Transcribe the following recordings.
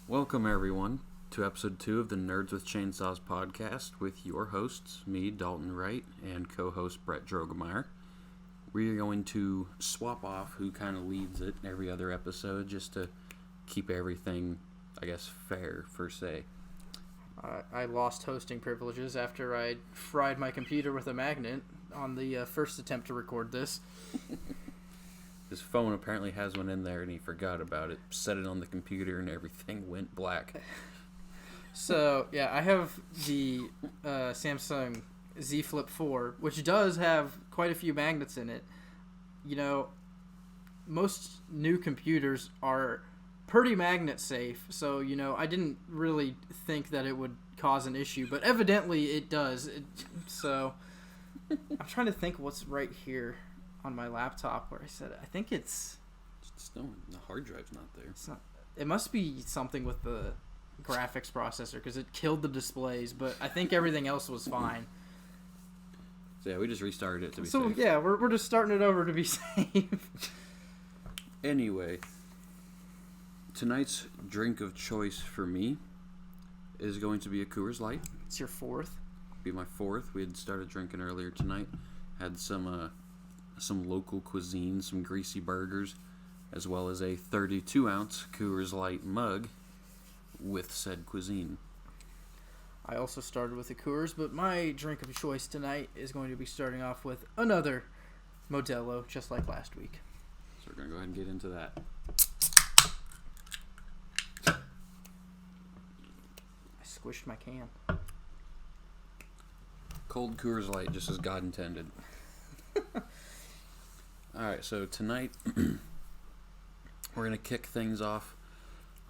Welcome, everyone, to episode 2 of the Nerds with Chainsaws podcast with your hosts, me, Dalton Wright, and co-host Brett Drogemeyer. We are going to swap off who kind of leads it every other episode just to keep everything, I guess, fair, per se. I lost hosting privileges after I fried my computer with a magnet on the first attempt to record this. His phone apparently has one in there and he forgot about it, set it on the computer, and everything went black. So, yeah, I have the Samsung Z Flip 4, which does have quite a few magnets in it. You know, most new computers are pretty magnet safe, so, you know, I didn't really think that it would cause an issue, but evidently it does. So, I'm trying to think what's right here on my laptop where I said it. I think it's No, the hard drive's not there. It's not. It must be something with the graphics processor because it killed the displays, but I think everything else was fine. So yeah, we just restarted it to be So safe. yeah, we're just starting it over to be safe. Anyway, tonight's drink of choice for me is going to be a Coors Light. It's your fourth. Be my fourth. We had started drinking earlier tonight. Had some local cuisine, some greasy burgers, as well as a 32-ounce Coors Light mug with said cuisine. I also started with the Coors, but my drink of choice tonight is going to be starting off with another Modelo, just like last week. So we're going to go ahead and get into that. I squished my can. Cold Coors Light, just as God intended. Alright, so tonight we're going to kick things off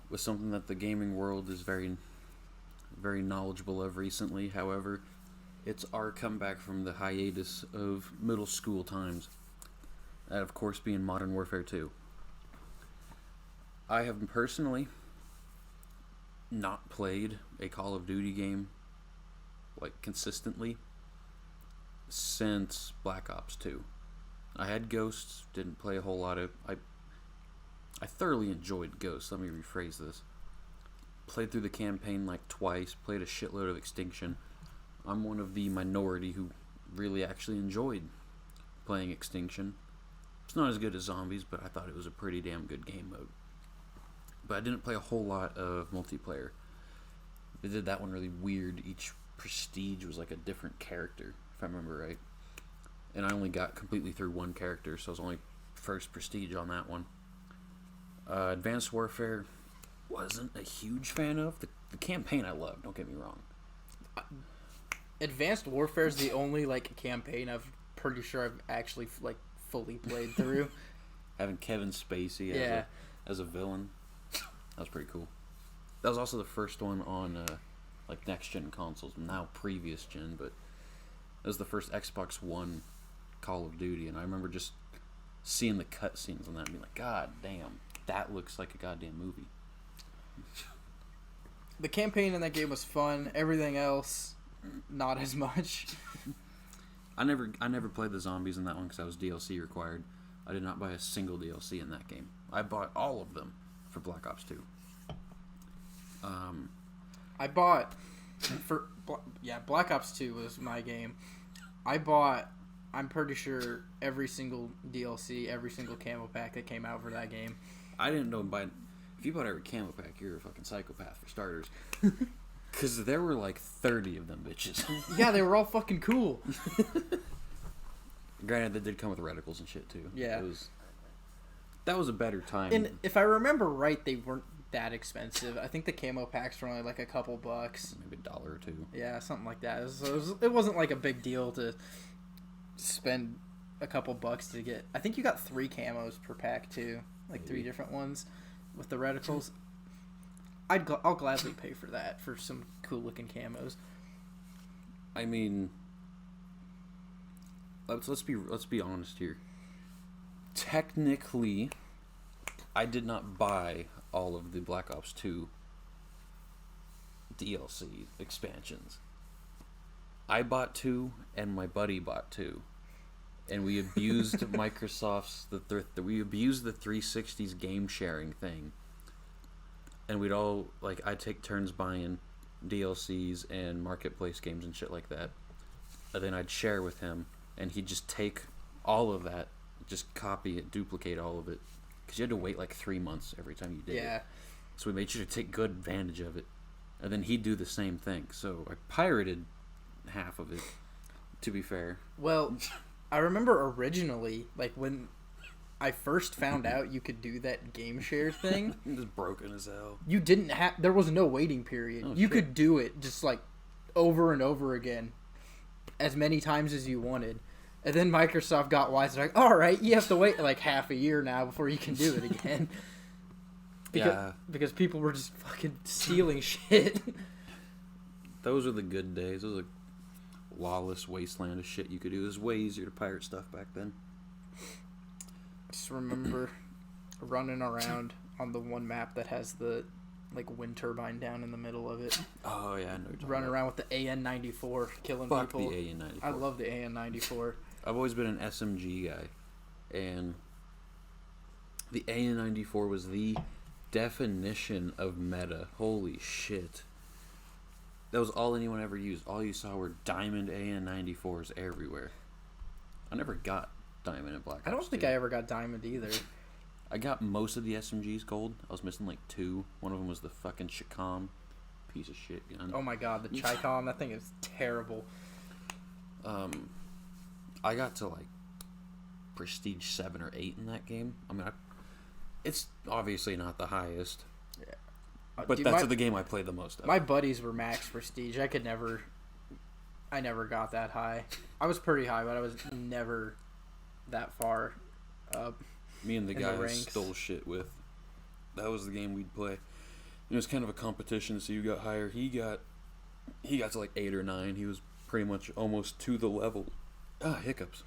with something that the gaming world is very, very knowledgeable of recently. However, it's our comeback from the hiatus of middle school times. That, of course, being Modern Warfare 2. I have personally not played a Call of Duty game, like, consistently since Black Ops 2. I had Ghosts, didn't play a whole lot of... I thoroughly enjoyed Ghosts, let me rephrase this. Played through the campaign like twice, played a shitload of Extinction. I'm one of the minority who really actually enjoyed playing Extinction. It's not as good as Zombies, but I thought it was a pretty damn good game mode. But I didn't play a whole lot of multiplayer. They did that one really weird. Each prestige was like a different character, if I remember right. And I only got completely through one character, so I was only first prestige on that one. Advanced Warfare wasn't a huge fan of. The campaign I loved, don't get me wrong. Advanced Warfare is the only like campaign I've pretty sure I've actually like fully played through. Having Kevin Spacey as a villain, that was pretty cool. That was also the first one on like next gen consoles, now previous gen, but it was the first Xbox One Call of Duty, and I remember just seeing the cutscenes on that and being like, God damn, that looks like a goddamn movie. The campaign in that game was fun. Everything else, not as much. I never played the zombies in that one because that was DLC required. I did not buy a single DLC in that game. I bought all of them for Black Ops 2. I bought Black Ops 2 was my game. I bought, I'm pretty sure, every single DLC, every single camo pack that came out for that game. I didn't know if you bought every camo pack, you're a fucking psychopath for starters. Because there were like 30 of them bitches. Yeah, they were all fucking cool. Granted, they did come with reticles and shit too. Yeah. That was a better time. And if I remember right, they weren't that expensive. I think the camo packs were only like a couple bucks. Maybe $1 or $2. Yeah, something like that. It wasn't like a big deal to spend a couple bucks to get. I think you got 3 camos per pack too, like maybe 3 different ones with the reticles. I'll gladly pay for that for some cool looking camos. I mean, let's be honest here. Technically, I did not buy all of the Black Ops 2 DLC expansions. I bought 2, and my buddy bought 2. And we abused Microsoft's we abused the 360's game sharing thing and we'd all like I'd take turns buying DLCs and marketplace games and shit like that. And then I'd share with him, and he'd just take all of that, just copy it, duplicate all of it, because you had to wait like 3 months every time you did it. So we made sure to take good advantage of it, and then he'd do the same thing. So I pirated half of it. To be fair, Well, I remember originally, like when I first found out you could do that game share thing. it was broken as hell. You didn't have. There was no waiting period. Oh, you shit. could do it just like over and over again, as many times as you wanted. And then Microsoft got wise. They're like, all right, you have to wait like half a year now before you can do it again. Because people were just fucking stealing shit. Those are the good days. Those are like lawless wasteland of shit you could do. It was way easier to pirate stuff back then. Just remember running around on the one map that has the like wind turbine down in the middle of it. Oh yeah, I know. Running around with the AN-94 killing Fuck people. the AN-94. I love the AN-94. I've always been an SMG guy, and the AN-94 was the definition of meta. Holy shit. That was all anyone ever used. All you saw were diamond AN-94s everywhere. I never got diamond in Black Ops I don't think 2. I ever got diamond either. I got most of the SMGs gold. I was missing like 2. One of them was the fucking Chicom piece of shit gun. Oh my god, the Chicom, that thing is terrible. I got to like prestige 7 or 8 in that game. I mean, it's obviously not the highest, but Dude, that's the game I played the most of. My buddies were max prestige. I never got that high. I was pretty high, but I was never that far up. Me and the in guy the I ranks. stole shit with. That was the game we'd play. It was kind of a competition, so you got higher. He got to like 8 or 9. He was pretty much almost to the level. Hiccups.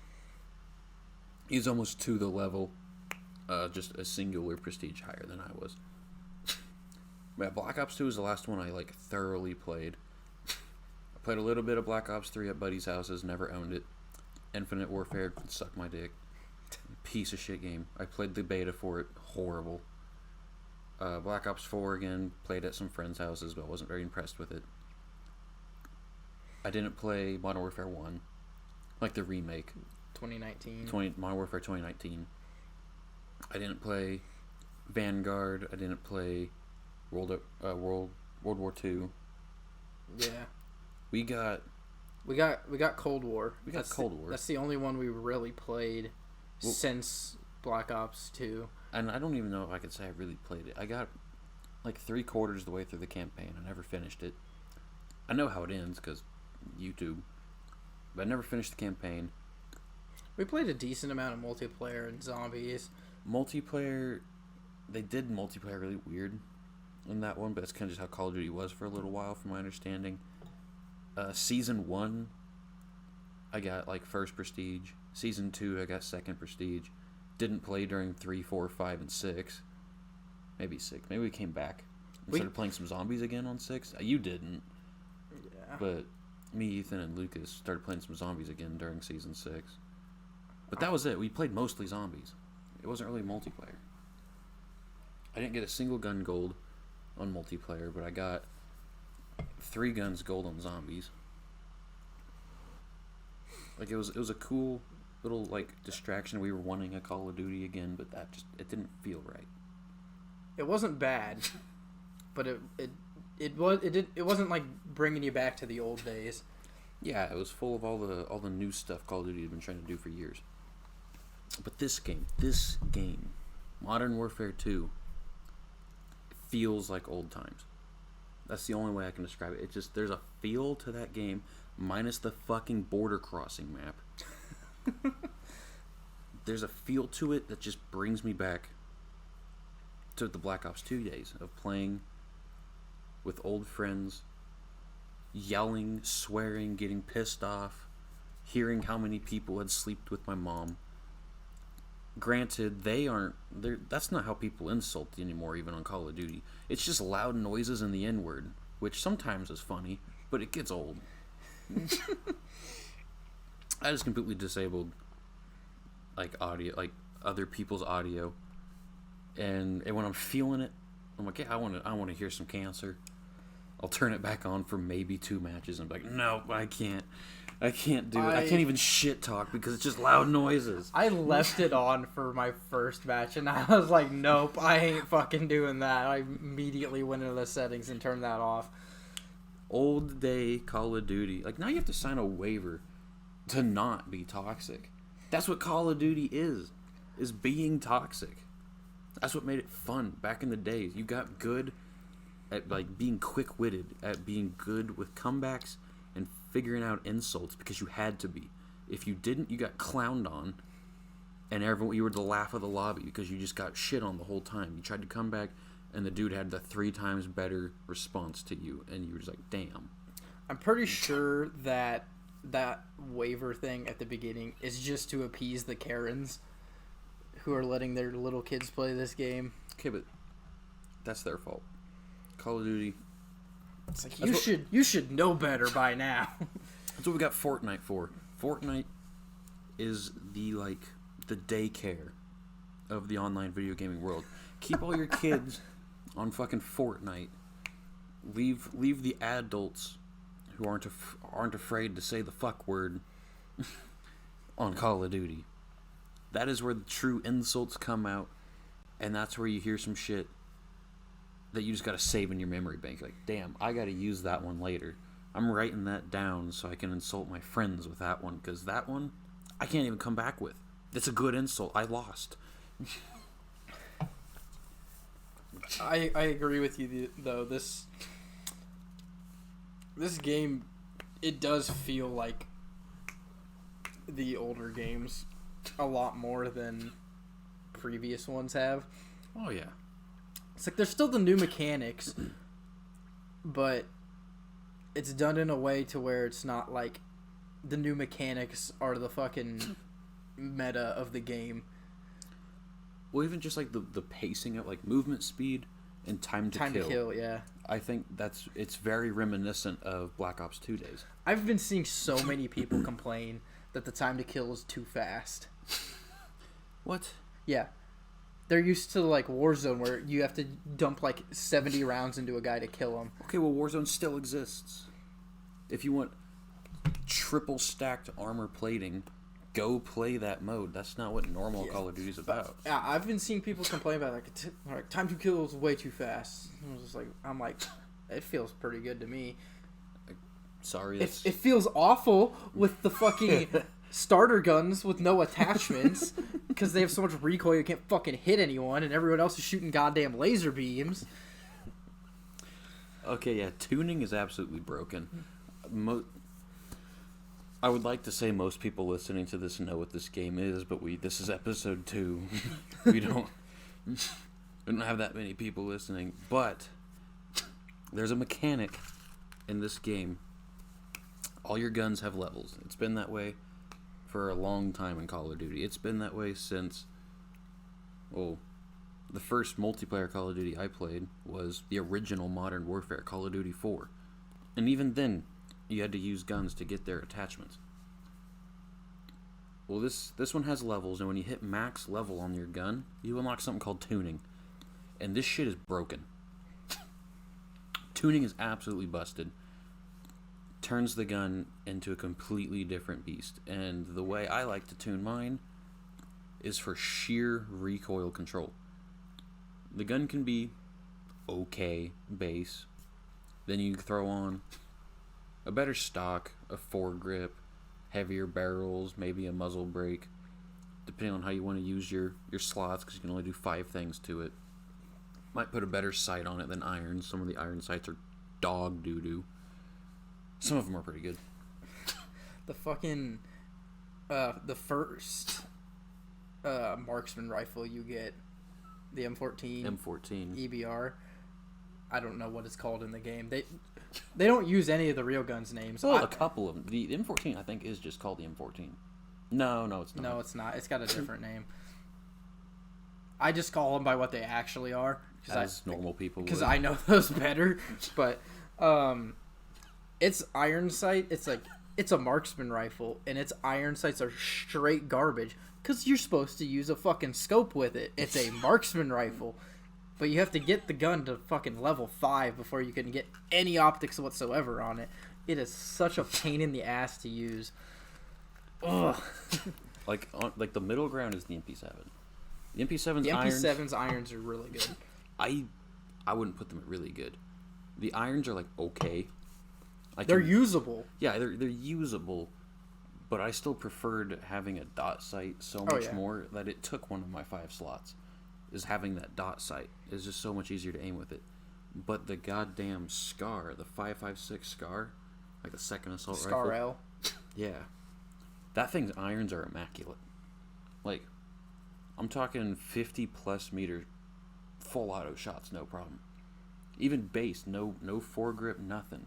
He's almost to the level, just a singular prestige higher than I was. Yeah, Black Ops 2 is the last one I like thoroughly played. I played a little bit of Black Ops 3 at buddies' houses, never owned it. Infinite Warfare could suck my dick. Piece of shit game. I played the beta for it. Horrible. Black Ops 4 again, played at some friends' houses, but wasn't very impressed with it. I didn't play Modern Warfare 1. Like the remake. 2019. Modern Warfare 2019. I didn't play Vanguard. I didn't play World War II. Yeah. We got Cold War. That's Cold War. That's the only one we really played since Black Ops 2. And I don't even know if I could say I really played it. I got like 3/4 of the way through the campaign. I never finished it. I know how it ends because YouTube. But I never finished the campaign. We played a decent amount of multiplayer and zombies. Multiplayer, they did multiplayer really weird in that one, but that's kind of just how Call of Duty was for a little while, from my understanding. Season 1, I got like first prestige. Season 2, I got second prestige. Didn't play during 3, 4, 5, and 6. Maybe 6. Maybe we came back and started playing some zombies again on 6. You didn't. Yeah. But me, Ethan, and Lucas started playing some zombies again during Season 6. But that was it. We played mostly zombies. It wasn't really multiplayer. I didn't get a single gun gold on multiplayer, but I got 3 guns gold on zombies. Like it was a cool little like distraction. We were wanting a Call of Duty again, but it didn't feel right. It wasn't bad, but it wasn't like bringing you back to the old days. Yeah, it was full of all the new stuff Call of Duty had been trying to do for years. But this game, Modern Warfare 2, feels like old times. That's the only way I can describe it. It just, there's a feel to that game, minus the fucking border crossing map. There's a feel to it that just brings me back to the Black Ops 2 days of playing with old friends, yelling, swearing, getting pissed off, hearing how many people had slept with my mom. Granted, that's not how people insult anymore, even on Call of Duty. It's just loud noises and the N-word, which sometimes is funny, but it gets old. I just completely disabled like audio, like other people's audio, and when I'm feeling it, I'm like, yeah, I want to hear some Cancer. I'll turn it back on for maybe 2 matches and be like, no, I can't. I can't do it. I can't even shit talk because it's just loud noises. I left it on for my first match, and I was like, nope, I ain't fucking doing that. I immediately went into the settings and turned that off. Old day Call of Duty. Like, now you have to sign a waiver to not be toxic. That's what Call of Duty is being toxic. That's what made it fun back in the days. You got good at, like, being quick-witted, at being good with comebacks and figuring out insults because you had to be. If you didn't, you got clowned on, and you were the laugh of the lobby because you just got shit on the whole time. You tried to come back, and the dude had the 3 times better response to you, and you were just like, damn. I'm pretty sure that waiver thing at the beginning is just to appease the Karens who are letting their little kids play this game. Okay, but that's their fault. Call of Duty. It's like, you should know better by now. That's what we got Fortnite for. Fortnite is the daycare of the online video gaming world. Keep all your kids on fucking Fortnite. Leave the adults who aren't afraid to say the fuck word on Call of Duty. That is where the true insults come out, and that's where you hear some shit that you just gotta save in your memory bank. Like, damn, I gotta use that one later. I'm writing that down so I can insult my friends with that one, because that one, I can't even come back with. It's a good insult. I lost. I agree with you, though. This game, it does feel like the older games a lot more than previous ones have. Oh, yeah. It's like there's still the new mechanics, but it's done in a way to where it's not like the new mechanics are the fucking meta of the game. Well, even just like the pacing of like movement speed and time to kill. Yeah. I think it's very reminiscent of Black Ops 2 days. I've been seeing so many people complain that the time to kill is too fast. What? Yeah. They're used to like Warzone where you have to dump like 70 rounds into a guy to kill him. Okay, well, Warzone still exists. If you want triple stacked armor plating, go play that mode. That's not what normal Call of Duty is about. Yeah, I've been seeing people complain about like time to kill is way too fast. I'm like, it feels pretty good to me. Sorry, it feels awful with the fucking starter guns with no attachments because they have so much recoil you can't fucking hit anyone, and everyone else is shooting goddamn laser beams. Okay, yeah, tuning is absolutely broken. I would like to say most people listening to this know what this game is, but this is episode 2. we don't have that many people listening. But there's a mechanic in this game. All your guns have levels. It's been that way for a long time in Call of Duty. It's been that way since, the first multiplayer Call of Duty I played was the original Modern Warfare, Call of Duty 4. And even then, you had to use guns to get their attachments. Well, this one has levels, and when you hit max level on your gun, you unlock something called tuning. And this shit is broken. Tuning is absolutely busted. Turns the gun into a completely different beast. And the way I like to tune mine is for sheer recoil control. The gun can be okay base. Then you throw on a better stock, a foregrip, heavier barrels, maybe a muzzle brake, depending on how you want to use your slots, because you can only do 5 things to it. Might put a better sight on it than irons. Some of the iron sights are dog doo-doo. Some of them are pretty good. The fucking the first marksman rifle you get, the M14 EBR, I don't know what it's called in the game. They don't use any of the real guns' names. Well, a couple of them. The M14, I think, is just called the M14. No, it's not. No, it's not. It's got a different name. I just call them by what they actually are. As normal people would. Because I know those better. But it's iron sight. It's a marksman rifle, and its iron sights are straight garbage. Because you're supposed to use a fucking scope with it. It's a marksman rifle. But you have to get the gun to fucking level 5 before you can get any optics whatsoever on it. It is such a pain in the ass to use. Ugh. Like the middle ground is the MP7. The MP7's The irons. MP7's irons are really good. I wouldn't put them at really good. The irons are like okay. They're usable. Yeah, they're usable, but I still preferred having a dot sight so much more that it took one of my 5 slots. Is having that dot sight is just so much easier to aim with it. But the goddamn SCAR, the 5.56 SCAR, like the second assault SCAR rifle. L. Yeah, that thing's irons are immaculate. Like, I'm talking 50+ meter full auto shots, no problem. Even base, no foregrip, nothing.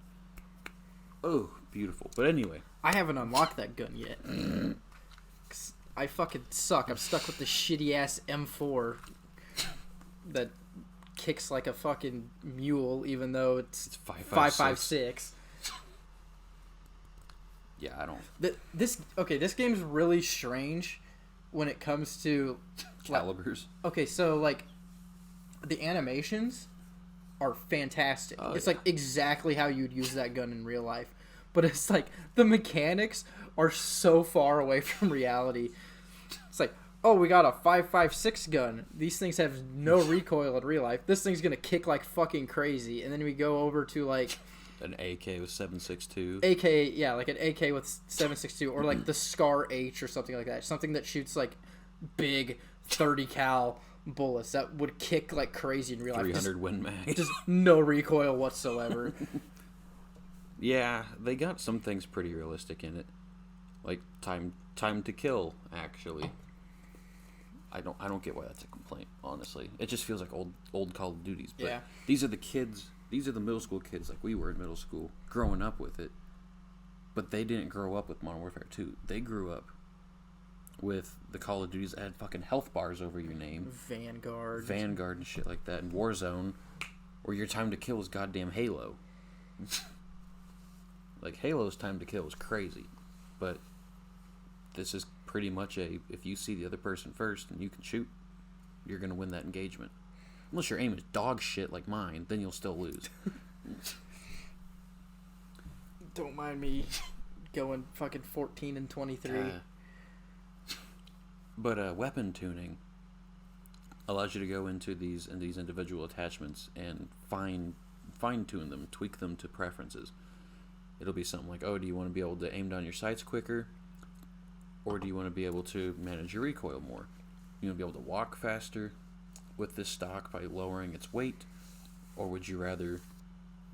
Oh, beautiful. But anyway. I haven't unlocked that gun yet. 'Cause I fucking suck. I'm stuck with the shitty ass M4 that kicks like a fucking mule, even though it's 5.56. Yeah, I don't. This game's really strange when it comes to calibers. Okay, so like the animations are fantastic. It's like exactly how you'd use that gun in real life. But it's like the mechanics are so far away from reality. It's like, oh, we got a 5.56 gun. These things have no recoil in real life. This thing's gonna kick like fucking crazy. And then we go over to like an AK with 7.62. AK, yeah, like an AK with 7.62, or like the SCAR H or something like that. Something that shoots like big 30 cal bullets that would kick like crazy in real life. 300 Win Mag. Just no recoil whatsoever. Yeah, they got some things pretty realistic in it, like time to kill. Actually, I don't get why that's a complaint. Honestly, it just feels like old Call of Duties. But yeah, these are the kids. These are the middle school kids, like we were in middle school, growing up with it. But they didn't grow up with Modern Warfare 2. They grew up with the Call of Duties that had fucking health bars over your name. Vanguard and shit like that. And Warzone, where your time to kill is goddamn Halo. Like, Halo's time to kill is crazy. But this is pretty much if you see the other person first and you can shoot, you're going to win that engagement. Unless your aim is dog shit like mine, then you'll still lose. Don't mind me going fucking 14 and 23. But weapon tuning allows you to go into these individual attachments and fine tune them, tweak them to preferences. It'll be something like, oh, do you want to be able to aim down your sights quicker? Or do you want to be able to manage your recoil more? You want to be able to walk faster with this stock by lowering its weight? Or would you rather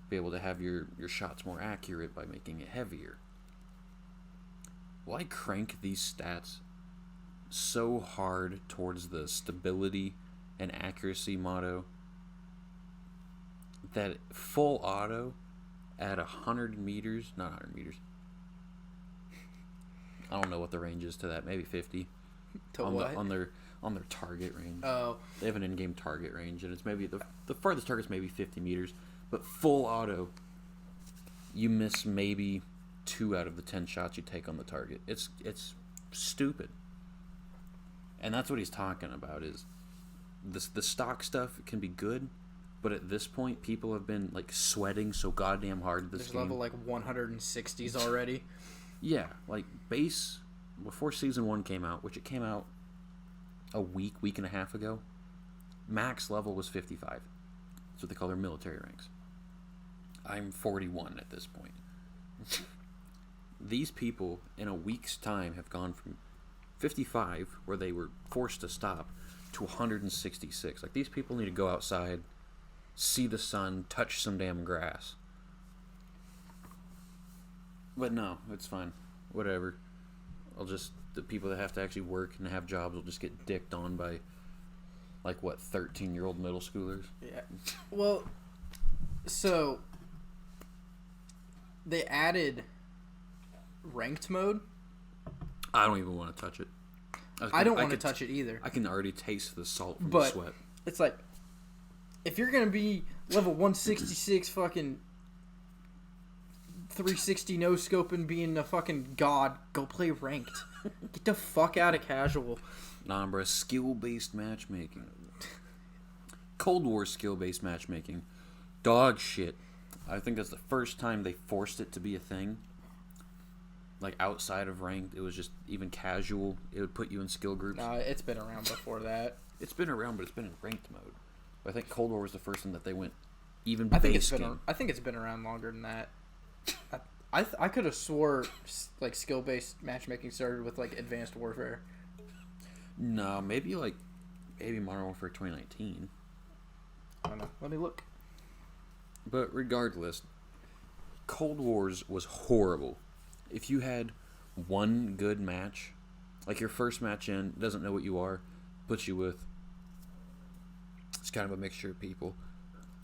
be able to have your shots more accurate by making it heavier? Well, I crank these stats so hard towards the stability and accuracy motto that full auto at 100 meters, not 100 meters. I don't know what the range is to that. Maybe 50. To what? On their target range. Oh. They have an in-game target range, and it's maybe the farthest target's maybe 50 meters. But full auto, you miss maybe 2 out of the 10 shots you take on the target. It's stupid. And that's what he's talking about. Is the stock stuff can be good. But at this point, people have been like sweating so goddamn hard this There's game. level like 160s already. Yeah, like base before season 1 came out, which it came out a week and a half ago. Max level was 55. That's what they call their military ranks. I'm 41 at this point. These people in a week's time have gone from 55, where they were forced to stop, to 166. Like, these people need to go outside, see the sun, touch some damn grass. But no, it's fine. Whatever. The people that have to actually work and have jobs will just get dicked on by, like, what, 13-year-old middle schoolers? Yeah. Well, so they added ranked mode. I don't even want to touch it. I don't want to touch it either. I can already taste the salt from the sweat. It's like, if you're going to be level 166 fucking 360 no scoping being a fucking god, go play ranked. Get the fuck out of casual. Nah, bro, skill-based matchmaking. Cold War skill-based matchmaking. Dog shit. I think that's the first time they forced it to be a thing. Like, outside of ranked, it was just even casual. It would put you in skill groups. No, it's been around before that. It's been around, but it's been in ranked mode. But I think Cold War was the first one that they went even I think base it's been. game. I think it's been around longer than that. I could have swore like skill based matchmaking started with like Advanced Warfare. No, maybe Modern Warfare 2019. I don't know. Let me look. But regardless, Cold Wars was horrible. If you had one good match, like your first match in, doesn't know what you are, puts you with, it's kind of a mixture of people.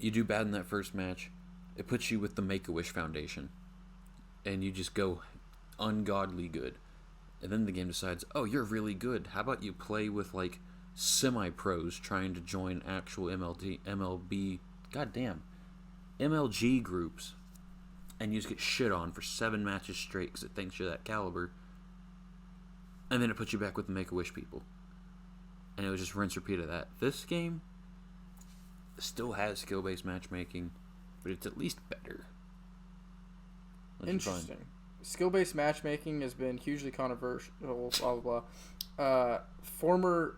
You do bad in that first match, it puts you with the Make-A-Wish Foundation. And you just go ungodly good. And then the game decides, oh, you're really good. How about you play with, like, semi-pros trying to join actual MLG groups. And you just get shit on for 7 matches straight because it thinks you're that caliber. And then it puts you back with the Make-A-Wish people. And it was just rinse repeat of that. This game still has skill-based matchmaking, but it's at least better. Interesting. Skill-based matchmaking has been hugely controversial. Blah blah blah. Former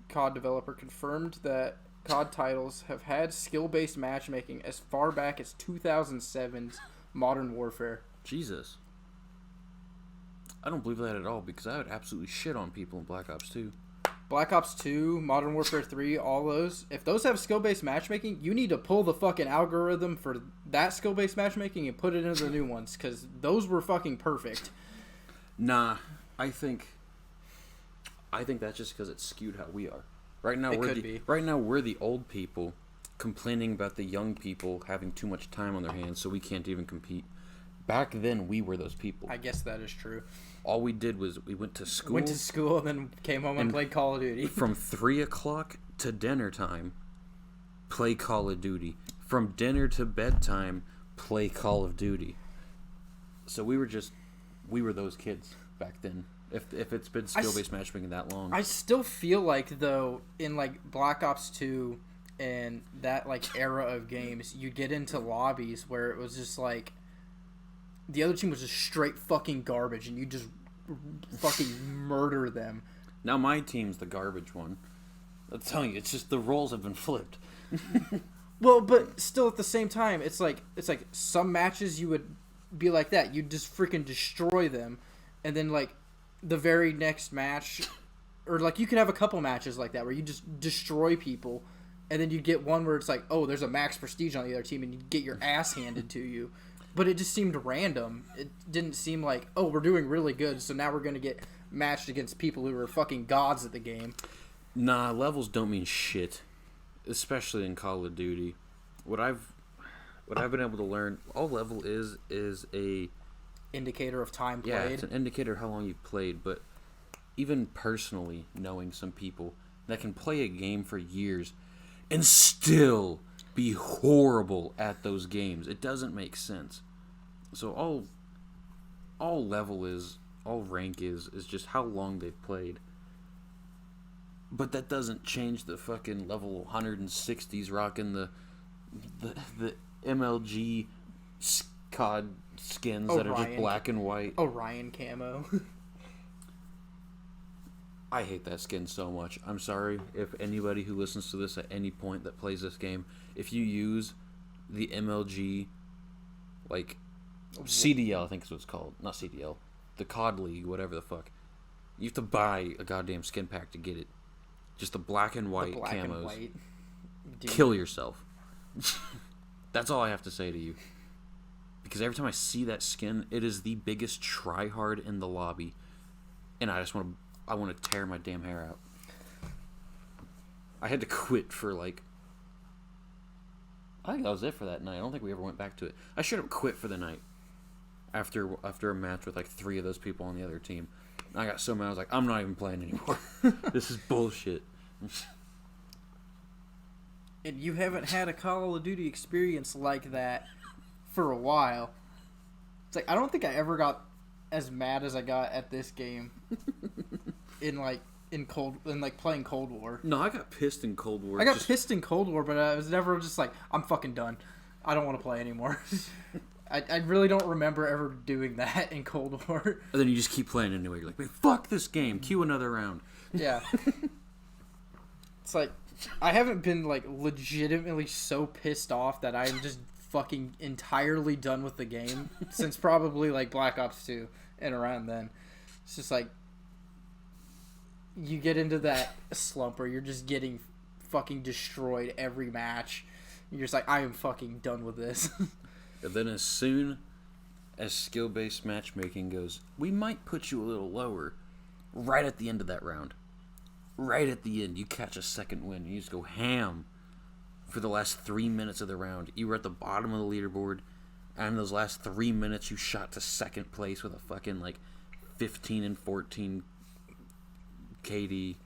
COD developer confirmed that COD titles have had skill-based matchmaking as far back as 2007's Modern Warfare. Jesus. I don't believe that at all because I would absolutely shit on people in Black Ops 2. Black Ops 2, Modern Warfare 3, all those. If those have skill-based matchmaking, you need to pull the fucking algorithm for that skill-based matchmaking and put it into the new ones because those were fucking perfect. Nah, I think that's just because it's skewed how we are. Right now, we're the old people complaining about the young people having too much time on their hands, so we can't even compete. Back then, we were those people. I guess that is true. All we did was we went to school. And then came home and played Call of Duty. From 3 o'clock to dinner time, play Call of Duty. From dinner to bedtime, play Call of Duty. So we were those kids back then. If it's been skill-based matchmaking that long. I still feel like, though, in, like, Black Ops 2 and that, like, era of games, you get into lobbies where it was just, like, the other team was just straight fucking garbage, and you just fucking murder them. Now my team's the garbage one. I'm telling you, it's just the roles have been flipped. Well, but still at the same time, it's like some matches you would be like that. You'd just freaking destroy them, and then, like, the very next match, or, like, you could have a couple matches like that where you just destroy people, and then you get one where it's like, oh, there's a max prestige on the other team, and you get your ass handed to you. But it just seemed random. It didn't seem like, oh, we're doing really good, so now we're going to get matched against people who are fucking gods at the game. Nah, levels don't mean shit, especially in Call of Duty. What I've been able to learn, all level is a indicator of time played. Yeah, it's an indicator of how long you've played, but even personally knowing some people that can play a game for years and still be horrible at those games. It doesn't make sense. So all level is, all rank is just how long they've played. But that doesn't change the fucking level 160s rocking the MLG COD skins that are just black and white. Orion camo. I hate that skin so much. I'm sorry if anybody who listens to this at any point that plays this game, if you use the MLG, like, CDL, I think is what it's called. Not CDL. The COD League, whatever the fuck. You have to buy a goddamn skin pack to get it. Just the black and white camos. And white. Kill yourself. That's all I have to say to you. Because every time I see that skin, it is the biggest tryhard in the lobby. And I just want to tear my damn hair out. I had to quit for, like, I think that was it for that night. I don't think we ever went back to it. I should have quit for the night after a match with like 3 of those people on the other team. I got so mad, I was like, I'm not even playing anymore. This is bullshit. And you haven't had a Call of Duty experience like that for a while. It's like, I don't think I ever got as mad as I got at this game in in like playing Cold War. No, I got pissed in Cold War. I got pissed in Cold War, but I was never just like, I'm fucking done. I don't want to play anymore. I really don't remember ever doing that in Cold War. And then you just keep playing anyway. You're like, man, fuck this game. Cue another round. Yeah. It's like, I haven't been like legitimately so pissed off that I'm just fucking entirely done with the game since probably like Black Ops 2 and around then. It's just like, you get into that slump where you're just getting fucking destroyed every match. You're just like, I am fucking done with this. And then as soon as skill-based matchmaking goes, we might put you a little lower right at the end of that round. Right at the end, you catch a second win. You just go ham for the last 3 minutes of the round. You were at the bottom of the leaderboard, and in those last 3 minutes, you shot to second place with a fucking, like, 15 and 14 KD.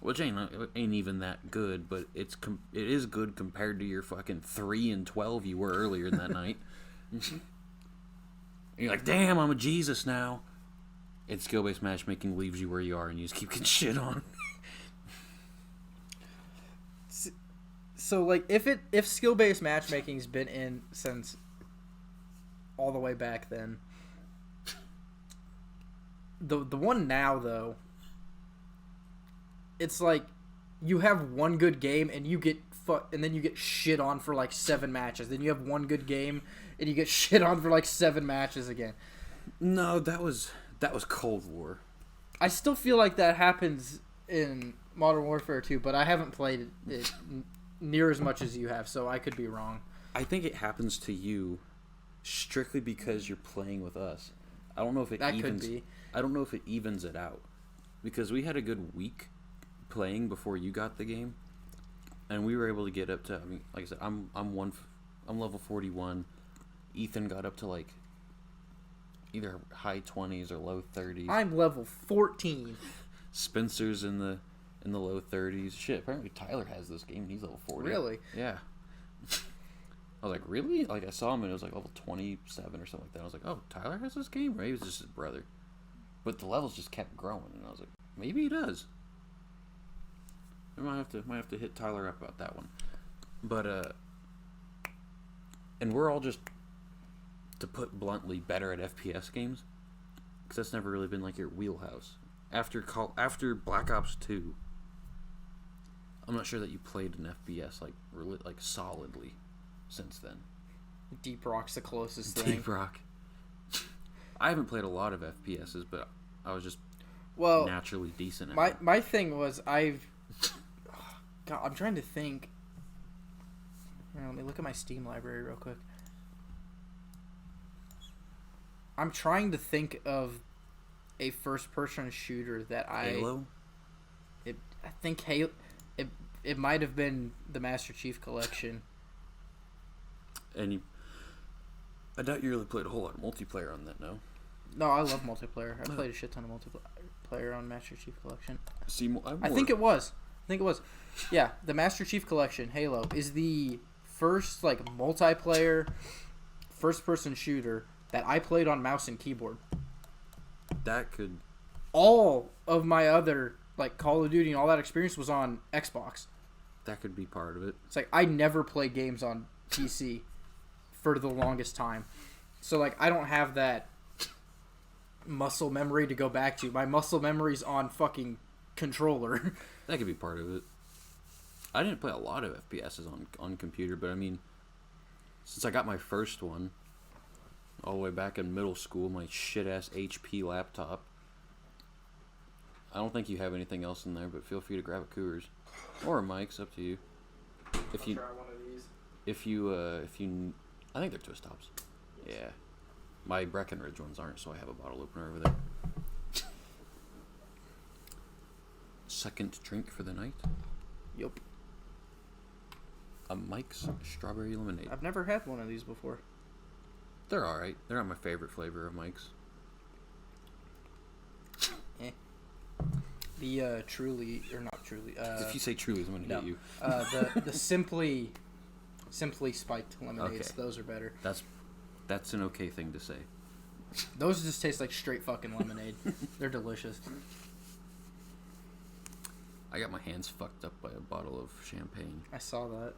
Which ain't even that good, but it is good compared to your fucking 3 and 12 you were earlier in that night. And you're like, damn, I'm a Jesus now. And skill-based matchmaking leaves you where you are, and you just keep getting shit on. So, like, if skill-based matchmaking's been in since all the way back then, the one now, though, it's like you have one good game and you get and then you get shit on for like 7 matches. Then you have one good game and you get shit on for like 7 matches again. No, that was Cold War. I still feel like that happens in Modern Warfare 2, but I haven't played it near as much as you have, so I could be wrong. I think it happens to you strictly because you're playing with us. I don't know if it could be. I don't know if it evens it out, because we had a good week playing before you got the game, and we were able to get up to. I mean, like I said, I'm level 41. Ethan got up to like either high 20s or low 30s. I'm level 14. Spencer's in the low 30s. Shit, apparently Tyler has this game and he's level 40. Really? Yeah. I was like, really? Like, I saw him and it was like level 27 or something like that. I was like, oh, Tyler has this game? Maybe it was just his brother. But the levels just kept growing, and I was like, maybe he does. I might have to hit Tyler up about that one. But and we're all just, to put bluntly, better at FPS games, because that's never really been like your wheelhouse. After Black Ops 2, I'm not sure that you played an FPS like solidly since then. Deep Rock's the closest thing. Deep Rock. I haven't played a lot of FPSs, but I was just naturally decent at it. My thing was God, I'm trying to think. Here, let me look at my Steam library real quick. I'm trying to think of a first-person shooter that Halo? I think Halo. It might have been the Master Chief Collection. And I doubt you really played a whole lot of multiplayer on that, no? No, I love multiplayer. I played a shit ton of multiplayer on Master Chief Collection. See, I think it was. Yeah, the Master Chief Collection, Halo, is the first like multiplayer first-person shooter that I played on mouse and keyboard. That could. All of my other like Call of Duty and all that experience was on Xbox. That could be part of it. It's like I never played games on PC for the longest time, so like I don't have that muscle memory to go back to. My muscle memory's on fucking controller. That could be part of it. I didn't play a lot of FPSs on computer, but I mean, since I got my first one all the way back in middle school, my shit-ass HP laptop, I don't think you have anything else in there, but feel free to grab a Coors. Or a Mike's, up to you. If you I'll try one of these. If you I think they're twist tops. Yeah. My Breckenridge ones aren't, so I have a bottle opener over there. Second drink for the night. Yup. A Mike's strawberry lemonade. I've never had one of these before. They're alright. They're not my favorite flavor of Mike's. The Truly, or not Truly. If you say Truly's, I'm gonna hit you. The Simply spiked lemonades. Okay. Those are better. That's an okay thing to say. Those just taste like straight fucking lemonade. They're delicious. I got my hands fucked up by a bottle of champagne. I saw that.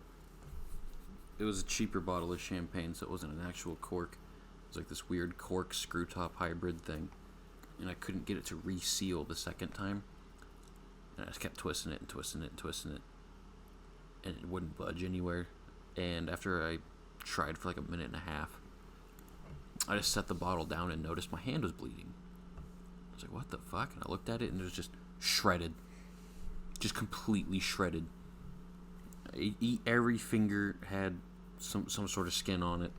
It was a cheaper bottle of champagne, so it wasn't an actual cork. It was like this weird cork screw top hybrid thing. And I couldn't get it to reseal the second time. And I just kept twisting it and twisting it and twisting it. And it wouldn't budge anywhere. And after I tried for like a minute and a half, I just set the bottle down and noticed my hand was bleeding. I was like, what the fuck? And I looked at it and it was just shredded. Just completely shredded. Every finger had some sort of skin on it.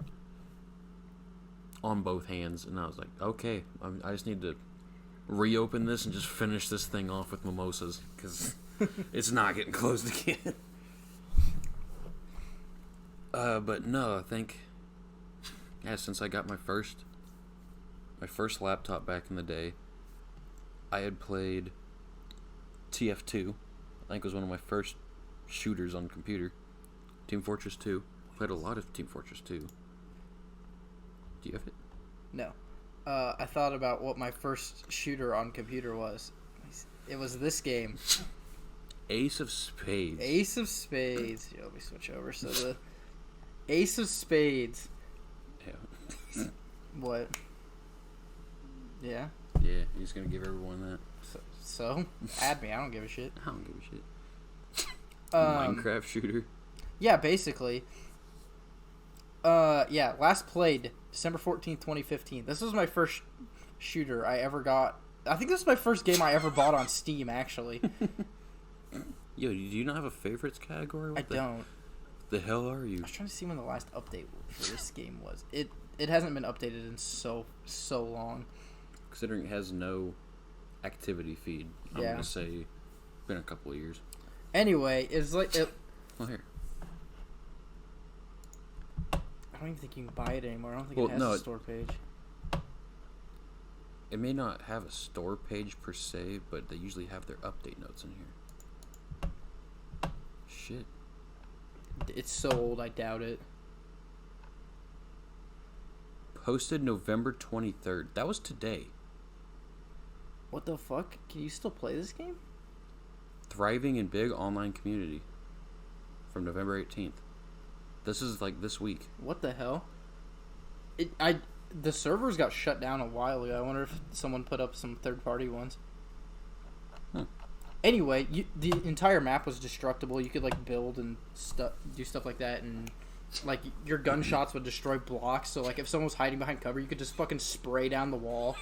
On both hands. And I was like, okay, I just need to reopen this and just finish this thing off with mimosas. Because it's not getting closed again. But no, I think... Yeah, since I got my first laptop back in the day, I had played TF2. I think it was one of my first shooters on computer. Team Fortress 2. Played a lot of Team Fortress 2. Do you have it? No. I thought about what my first shooter on computer was. It was this game. Ace of Spades. Ace of Spades. Yeah, let me switch over. So the Ace of Spades. Yeah. What? Yeah? Yeah, he's gonna give everyone that. So? Add me. I don't give a shit. I don't give a shit. Minecraft shooter. Yeah, basically. Yeah, last played December 14th, 2015. This was my first shooter I ever got. I think this was my first game I ever bought on Steam, actually. Yo, do you not have a favorites category? I don't. The hell are you? I was trying to see when the last update for this game was. It hasn't been updated in so long. Considering it has no activity feed, I'm gonna say it's been a couple of years. Anyway, it's like Well, here. I don't even think you can buy it anymore. I don't think it has a store page. It may not have a store page per se, but they usually have their update notes in here. Shit. It's so old, I doubt it. Posted November 23rd. That was today. What the fuck? Can you still play this game? Thriving in big online community. From November 18th. This is like this week. What the hell? The servers got shut down a while ago. I wonder if someone put up some third-party ones. Anyway, the entire map was destructible. You could like build and do stuff like that, and like your gunshots would destroy blocks. So like if someone was hiding behind cover, you could just fucking spray down the wall.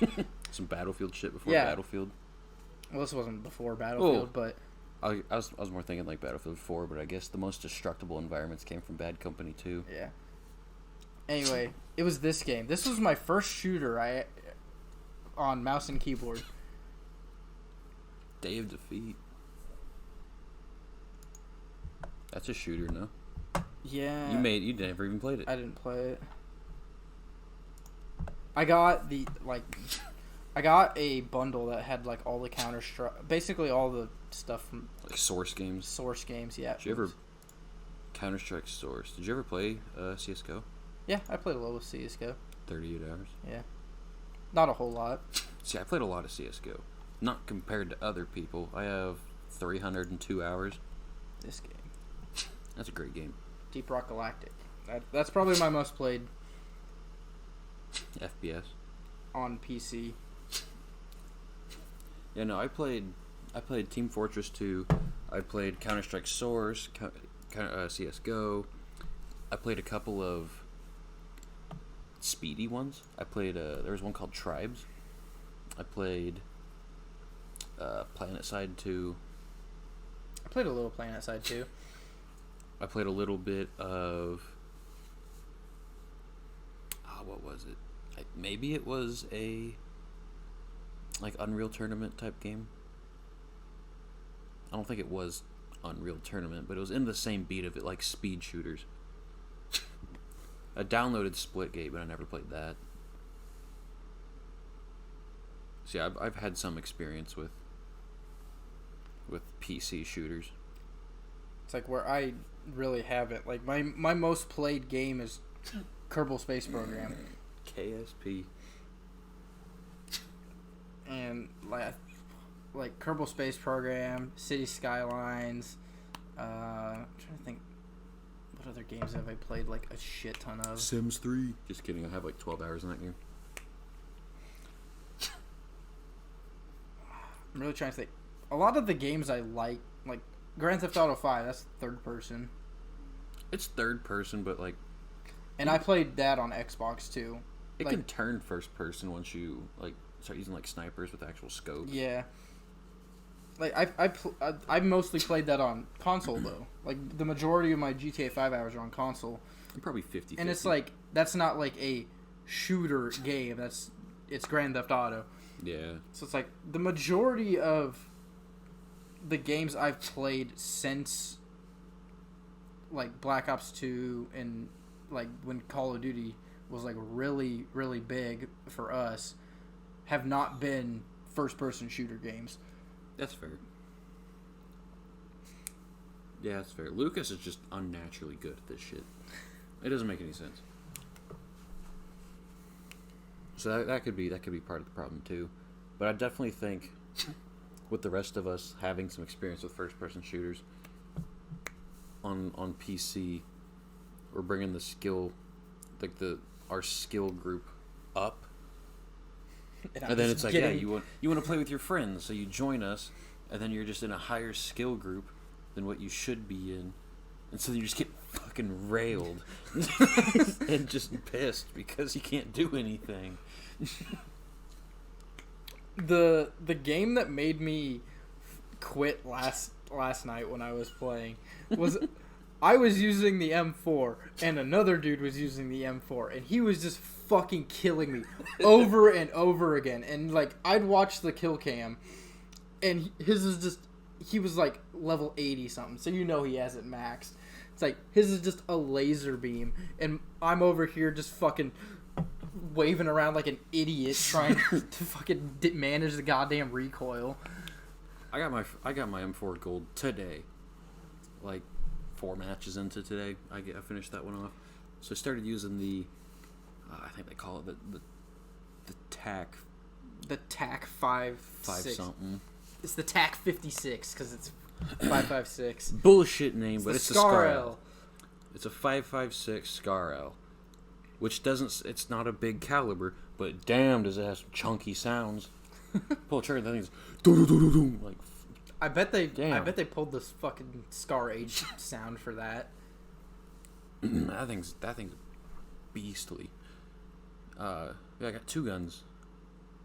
Some Battlefield shit before Yeah. Battlefield. Well, this wasn't before Battlefield, but I was more thinking like Battlefield 4, but I guess the most destructible environments came from Bad Company 2. yeah. Anyway, it was this game. This was my first shooter on mouse and keyboard. Day of Defeat. That's a shooter, no? Yeah. You never even played it. I didn't play it. I got a bundle that had like all the basically all the stuff from Like Source games. Source games. Yeah. Did you ever Counter-Strike Source? Did you ever play CS:GO? Yeah, I played a little with CS:GO. 38 hours. Yeah. Not a whole lot. See, I played a lot of CS:GO. Not compared to other people. I have 302 hours. This game. That's a great game. Deep Rock Galactic. That's probably my most played FPS. on PC. Yeah, no, I played Team Fortress 2. I played Counter-Strike Source, CS:GO. I played a couple of speedy ones. I played there was one called Tribes. I played PlanetSide 2. I played a little PlanetSide too. I played a little bit of what was it? Maybe it was a like Unreal Tournament type game. I don't think it was Unreal Tournament, but it was in the same beat of it, like speed shooters. I downloaded Splitgate, but I never played that. See, I've had some experience with PC shooters. It's like where I really have it. Like my most played game is Kerbal Space Program. KSP. And like like Kerbal Space Program, City Skylines. I'm trying to think. What other games have I played like a shit ton of? Sims 3. Just kidding. I have like 12 hours in that game. I'm really trying to think. A lot of the games I like Grand Theft Auto 5, that's third person. It's third person, but like... And I played that on Xbox too. It like, can turn first person once you like start using like snipers with actual scopes. Yeah. Like I mostly played that on console though. Like the majority of my GTA 5 hours are on console. I'm probably 50. And it's like that's not like a shooter game. It's Grand Theft Auto. Yeah. So it's like the majority of the games I've played since like Black Ops 2 and like when Call of Duty was like really, really big for us have not been first person shooter games. That's fair. Yeah, that's fair. Lucas is just unnaturally good at this shit. It doesn't make any sense. So that could be part of the problem too. But I definitely think with the rest of us having some experience with first person shooters on PC, we're bringing the skill, like our skill group up. And then it's like, yeah, you want to play with your friends, so you join us, and then you're just in a higher skill group than what you should be in, and so you just get fucking railed and just pissed because you can't do anything. The game that made me quit last night when I was playing was I was using the M4 and another dude was using the M4 and he was just fucking killing me over and over again. And like I'd watch the kill cam and his is just he was like level 80 something, so you know he has it maxed. It's like his is just a laser beam and I'm over here just fucking waving around like an idiot trying to fucking manage the goddamn recoil. I got my M4 gold today. Like 4 matches into today, I finished that one off. So I started using the I think they call it the TAC. The TAC 5 something. It's the TAC 56 because it's 5.56. Bullshit name, but it's a Scar L. L. It's a 5.56 Scar L, which doesn't. It's not a big caliber, but damn, does it have some chunky sounds. Pull a trigger, that thing's like. I bet they pulled this fucking Scar H sound for that. that thing's beastly. Yeah, I got 2 guns.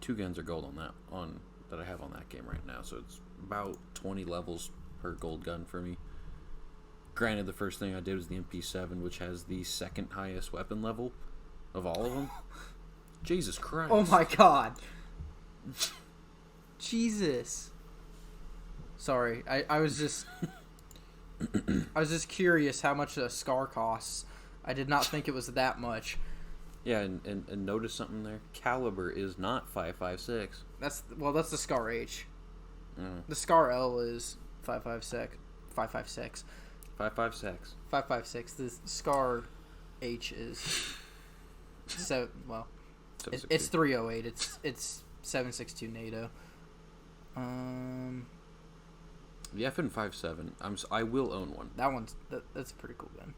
2 guns are gold that I have on that game right now, so it's about 20 levels per gold gun for me. Granted, the first thing I did was the MP7, which has the second highest weapon level of all of them. Jesus Christ! Oh my god! Jesus. Sorry, I was just I was just curious how much a Scar costs. I did not think it was that much. Yeah, and notice something there. Caliber is not 5.56. That's the Scar H. Mm. The Scar L is 5.56. 5.56. 5.56. 5.56. The Scar H is it's 308. It's 7.62 NATO. The FN57. I will own one. That's a pretty cool gun.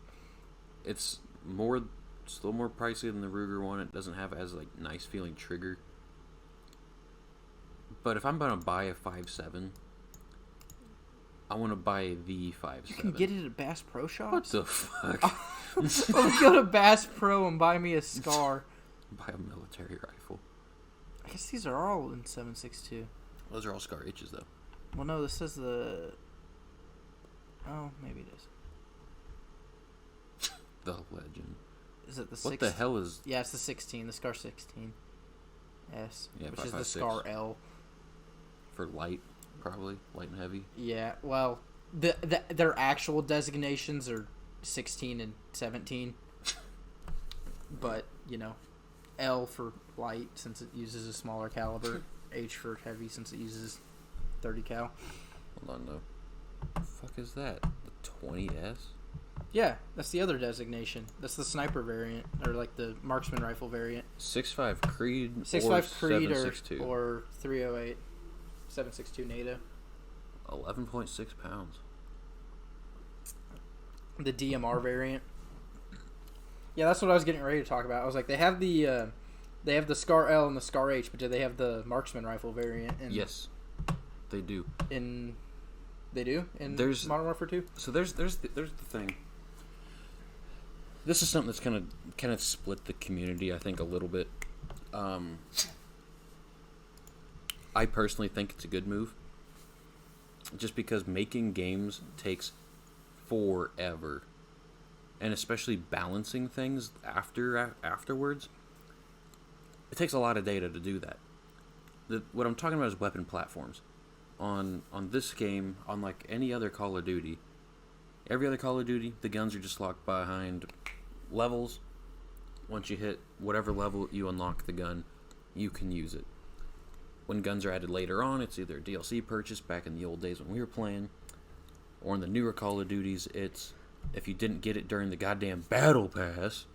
It's a little more pricey than the Ruger one. It doesn't have as like nice feeling trigger. But if I'm gonna buy a 5.7, I want to buy the 5.7. You can get it at Bass Pro Shops. What the fuck? I'll go to Bass Pro and buy me a Scar. Buy a military rifle. I guess these are all in 7.62. Those are all Scar H's though. Well, no, this is the. Oh, maybe it is. The Legend. Is it the 16? What the hell is... Yeah, it's the 16, the Scar 16. Yes, yeah, which is the Scar L. For light, probably. Light and heavy. Yeah, well, their actual designations are 16 and 17. But, you know, L for light, since it uses a smaller caliber. H for heavy, since it uses 30 cal. Hold on, though. What the fuck is that? The 20S? Yeah, that's the other designation. That's the sniper variant, or like the marksman rifle variant. 6.5 Creed 6.5 Creed or 7.62? or 308. 7.62 NATO. 11.6 pounds. The DMR variant. Yeah, that's what I was getting ready to talk about. I was like, they have the Scar L and the Scar H, but do they have the marksman rifle variant? Yes, they do. They do in There's Modern Warfare 2. So there's the thing. This is something that's kind of split the community, I think, a little bit. I personally think it's a good move, just because making games takes forever, and especially balancing things afterwards. It takes a lot of data to do that. What I'm talking about is weapon platforms. On this game, unlike any other Call of Duty, every other Call of Duty, the guns are just locked behind levels. Once you hit whatever level you unlock the gun, you can use it. When guns are added later on, it's either a DLC purchase back in the old days when we were playing, or in the newer Call of Duties, it's if you didn't get it during the goddamn Battle Pass,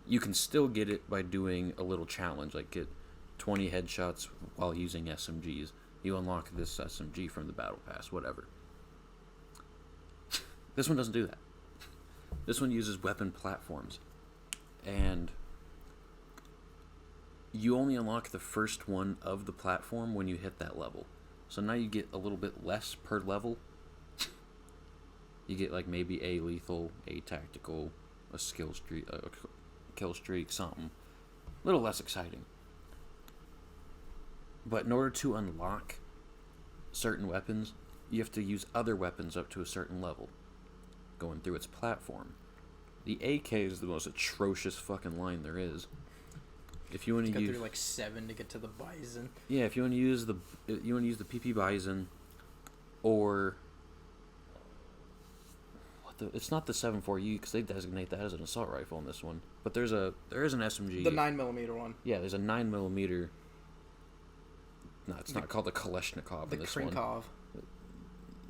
you can still get it by doing a little challenge, like get 20 headshots while using SMGs. You unlock this SMG from the Battle Pass, whatever. This one doesn't do that. This one uses weapon platforms. And you only unlock the first one of the platform when you hit that level. So now you get a little bit less per level. You get like maybe a lethal, a tactical, a skill streak, a kill streak, something. A little less exciting. But in order to unlock certain weapons, you have to use other weapons up to a certain level, going through its platform. The AK is the most atrocious fucking line there is. If you want to use through like 7 to get to the Bison. Yeah, if you want to use the PP Bison, or it's not the 7.4U because they designate that as an assault rifle in this one. But there is an SMG. The 9mm one. Yeah, there's a 9mm. No, it's not called the Kalashnikov in this one. The Krinkov.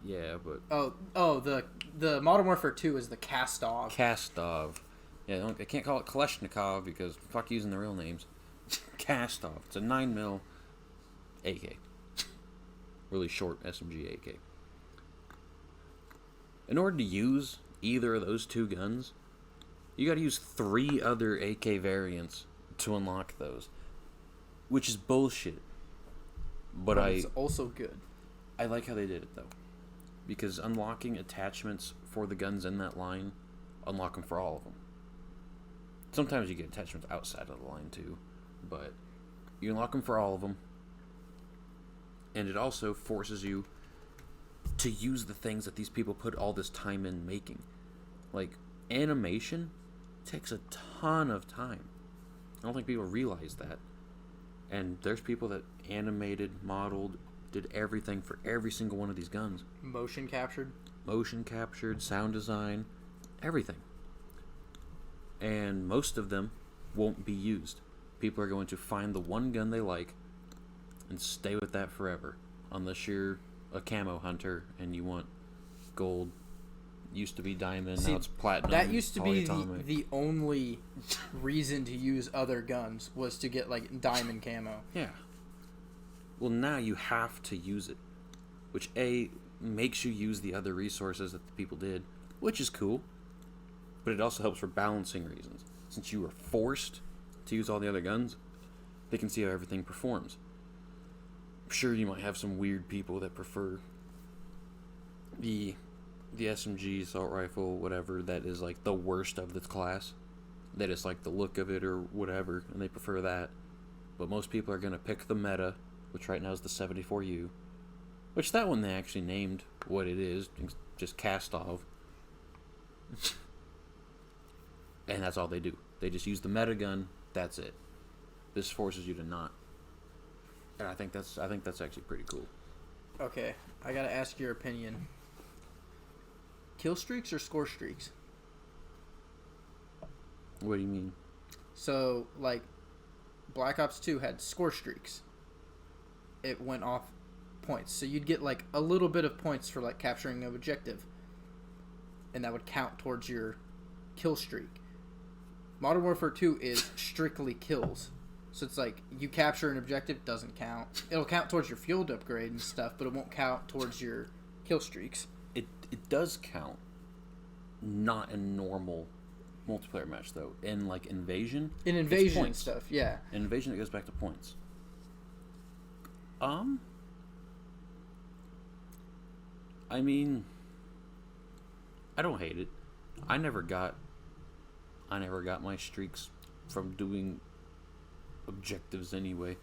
Yeah, but... The Modern Warfare 2 is the Kastov. Kastov. Yeah, I can't call it Kalashnikov because fuck using the real names. Kastov. It's a 9mm AK. Really short SMG AK. In order to use either of those two guns, you gotta use 3 other AK variants to unlock those. Which is bullshit. But it's also good. I like how they did it, though. Because unlocking attachments for the guns in that line, unlock them for all of them. Sometimes you get attachments outside of the line, too. But you unlock them for all of them. And it also forces you to use the things that these people put all this time in making. Like, animation takes a ton of time. I don't think people realize that. And there's people that animated, modeled, did everything for every single one of these guns. Motion captured, sound design, everything. And most of them won't be used. People are going to find the one gun they like and stay with that forever. Unless you're a camo hunter and you want gold. Used to be diamond, now it's platinum. That used to be the only reason to use other guns was to get like diamond camo. Yeah. Well, now you have to use it, which makes you use the other resources that the people did, which is cool. But it also helps for balancing reasons. Since you were forced to use all the other guns, they can see how everything performs. I'm sure you might have some weird people that prefer the SMG, assault rifle, whatever, that is like the worst of its class. That is like the look of it or whatever, and they prefer that. But most people are going to pick the meta, which right now is the 74U. Which that one they actually named what it is, just Kastov. And that's all they do. They just use the meta gun, that's it. This forces you to not. And I think that's actually pretty cool. Okay, I gotta ask your opinion. Kill streaks or score streaks? What do you mean? So, like, Black Ops 2 had score streaks. It went off points. So you'd get, like, a little bit of points for, like, capturing an objective. And that would count towards your kill streak. Modern Warfare 2 is strictly kills. So it's like you capture an objective, doesn't count. It'll count towards your field upgrade and stuff, but it won't count towards your kill streaks. It does count. Not in normal multiplayer match though. In like Invasion. In Invasion and stuff, yeah. In Invasion, it goes back to points. I mean, I don't hate it. I never got my streaks from doing objectives anyway.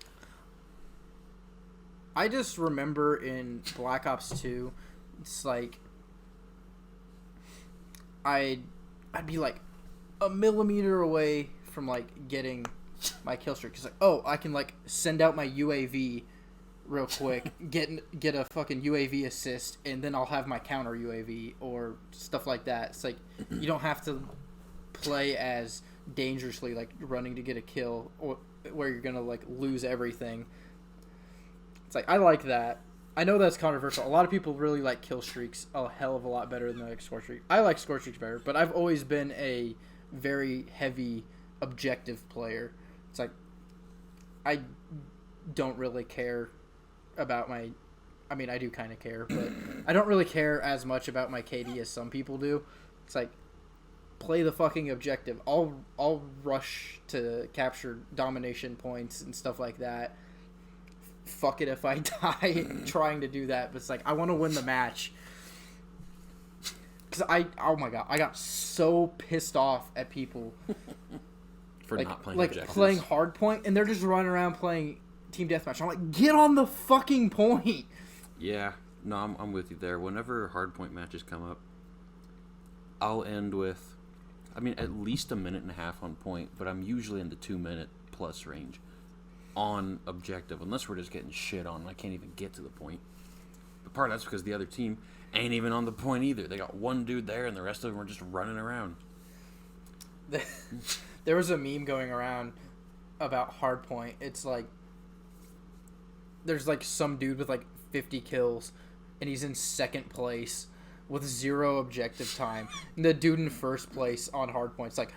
I just remember in Black Ops 2, it's like I'd be like a millimeter away from like getting my kill streak. It's like, oh, I can like send out my UAV real quick, get a fucking UAV assist, and then I'll have my counter UAV or stuff like that. It's like you don't have to play as dangerously, like running to get a kill, or where you're gonna like lose everything. It's like I like that. I know that's controversial. A lot of people really like kill streaks a hell of a lot better than they like score streaks. I like score streaks better, but I've always been a very heavy objective player. It's like I don't really care about my... I mean, I do kind of care, but I don't really care as much about my KD as some people do. It's like, play the fucking objective. I'll rush to capture domination points and stuff like that. Fuck it if I die trying to do that, but it's like, I want to win the match. Because oh my god, I got so pissed off at people for not playing like objectives. playing hardpoint, and they're just running around playing team deathmatch. I'm like, get on the fucking point. Yeah, no, I'm with you there. Whenever hardpoint matches come up, I'll end with, I mean, at least a minute and a half on point, but I'm usually in the 2-minute plus range on objective, unless we're just getting shit on and I can't even get to the point. But part of that's because the other team ain't even on the point either. They got one dude there and the rest of them are just running around. There was a meme going around about hardpoint. It's like, there's like some dude with like 50 kills and he's in second place with 0 objective time. And the dude in first place on hardpoint's like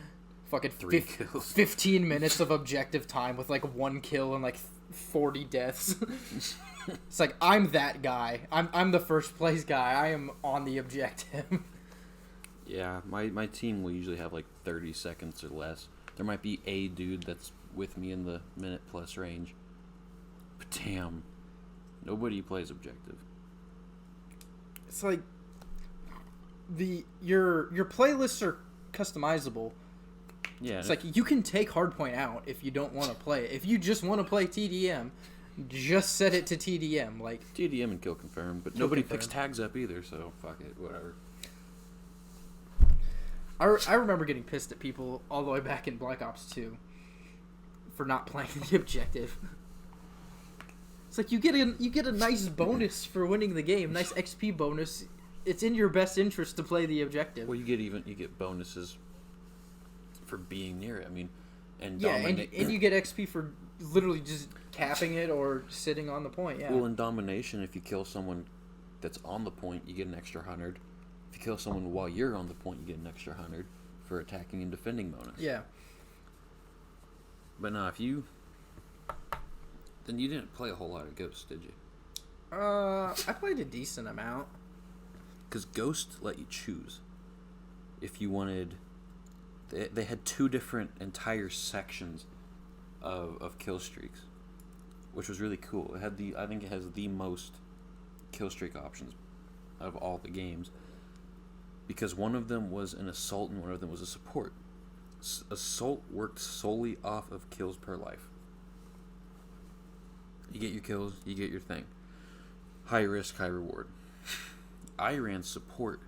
fucking 15 minutes of objective time with like 1 kill and like 40 deaths. It's like, I'm that guy. I'm the first place guy. I am on the objective. Yeah, my team will usually have like 30 seconds or less. There might be a dude that's with me in the minute plus range. But damn, nobody plays objective. It's like your playlists are customizable. Yeah, it's like you can take hardpoint out if you don't want to play it. If you just want to play TDM, just set it to TDM. Like TDM and kill confirm, but nobody picks tags up either, so fuck it, whatever. I remember getting pissed at people all the way back in Black Ops 2 for not playing the objective. It's like you get a nice bonus for winning the game, nice XP bonus. It's in your best interest to play the objective. Well, you get bonuses for being near it. I mean, and you get XP for literally just capping it or sitting on the point. Yeah. Well, in domination, if you kill someone that's on the point, you get an extra 100. If you kill someone while you're on the point, you get an extra 100 for attacking and defending bonus. Yeah. But no, then you didn't play a whole lot of Ghost, did you? I played a decent amount. Because Ghost let you choose if you wanted. They had 2 different entire sections of kill streaks, which was really cool. I think it has the most kill streak options of all the games, because one of them was an assault and one of them was a support. Assault worked solely off of kills per life. You get your kills, you get your thing. High risk, high reward. I ran support,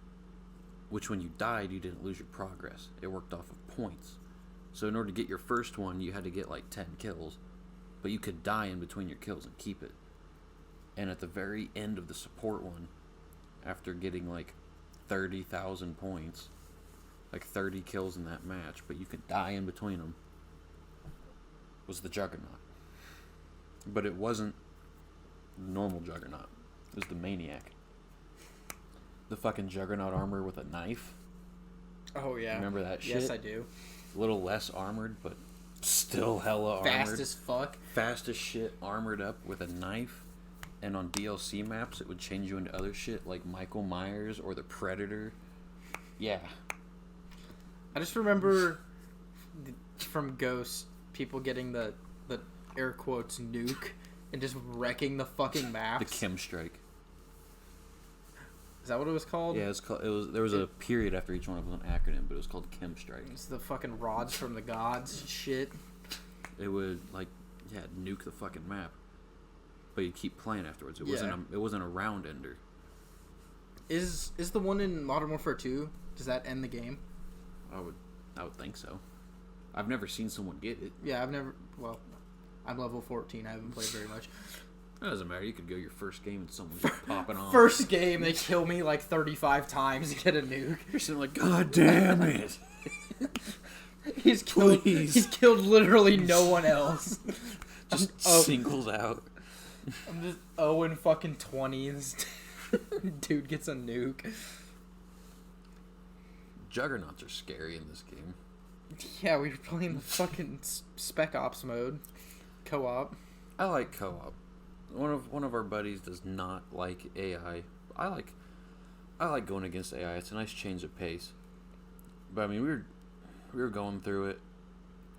which when you died, you didn't lose your progress. It worked off of points. So in order to get your first one, you had to get like 10 kills. But you could die in between your kills and keep it. And at the very end of the support one, after getting like 30,000 points, like 30 kills in that match, but you could die in between them, was the Juggernaut. But it wasn't the normal Juggernaut. It was the Maniac. The fucking Juggernaut armor with a knife. Oh, yeah. Remember that shit? Yes, I do. A little less armored, but Still hella armored. Fast as fuck. Fast as shit, armored up with a knife. And on DLC maps, it would change you into other shit like Michael Myers or the Predator. Yeah. I just remember from Ghost, people getting the air quotes nuke and just wrecking the fucking maps. The Chem Strike. Is that what it was called? Yeah, there was a period after each one of them, an acronym, but it was called Chem Strike. It's the fucking rods from the gods shit. It would nuke the fucking map. But you'd keep playing afterwards. It wasn't a round ender. Is the one in Modern Warfare 2? Does that end the game? I would think so. I've never seen someone get it. Yeah, well, I'm level 14. I haven't played very much. It doesn't matter. You could go your first game and someone's just popping off. First game, they kill me like 35 times to get a nuke. You're sitting like, God damn it. He's killed literally no one else. Just singles out. I'm just 0 and fucking 20s. Dude gets a nuke. Juggernauts are scary in this game. Yeah, we were playing the fucking Spec Ops mode. Co-op. I like co-op. One of our buddies does not like AI. I like going against AI. It's a nice change of pace. But I mean, we were going through it.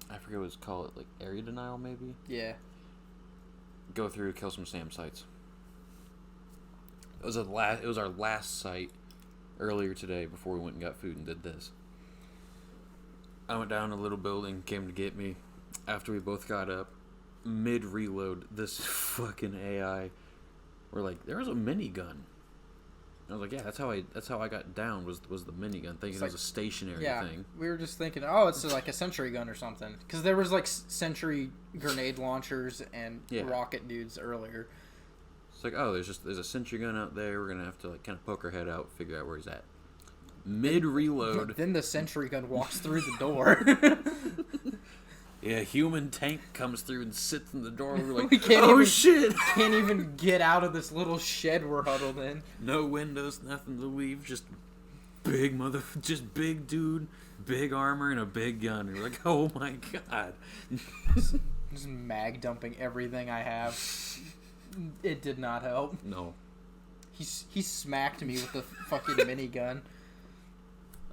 I forget what it's called. Like area denial, maybe. Yeah. Go through, kill some SAM sites. It was our last site earlier today before we went and got food and did this. I went down a little building, came to get me. After we both got up, mid reload, this fucking AI. We're like, there was a minigun. I was like, yeah, that's how I got down was the minigun, thinking it was a stationary thing. We were just thinking, oh, it's like a sentry gun or something, because there was like sentry grenade launchers and rocket dudes earlier. It's like, oh, there's a sentry gun out there. We're gonna have to like kind of poke our head out, figure out where he's at. Mid reload, then the sentry gun walks through the door. Yeah, human tank comes through and sits in the door. We're like, shit! Can't even get out of this little shed we're huddled in. No windows, nothing to leave. Just big dude, big armor, and a big gun. And we're like, oh my god! Just mag dumping everything I have. It did not help. No. He smacked me with the fucking minigun.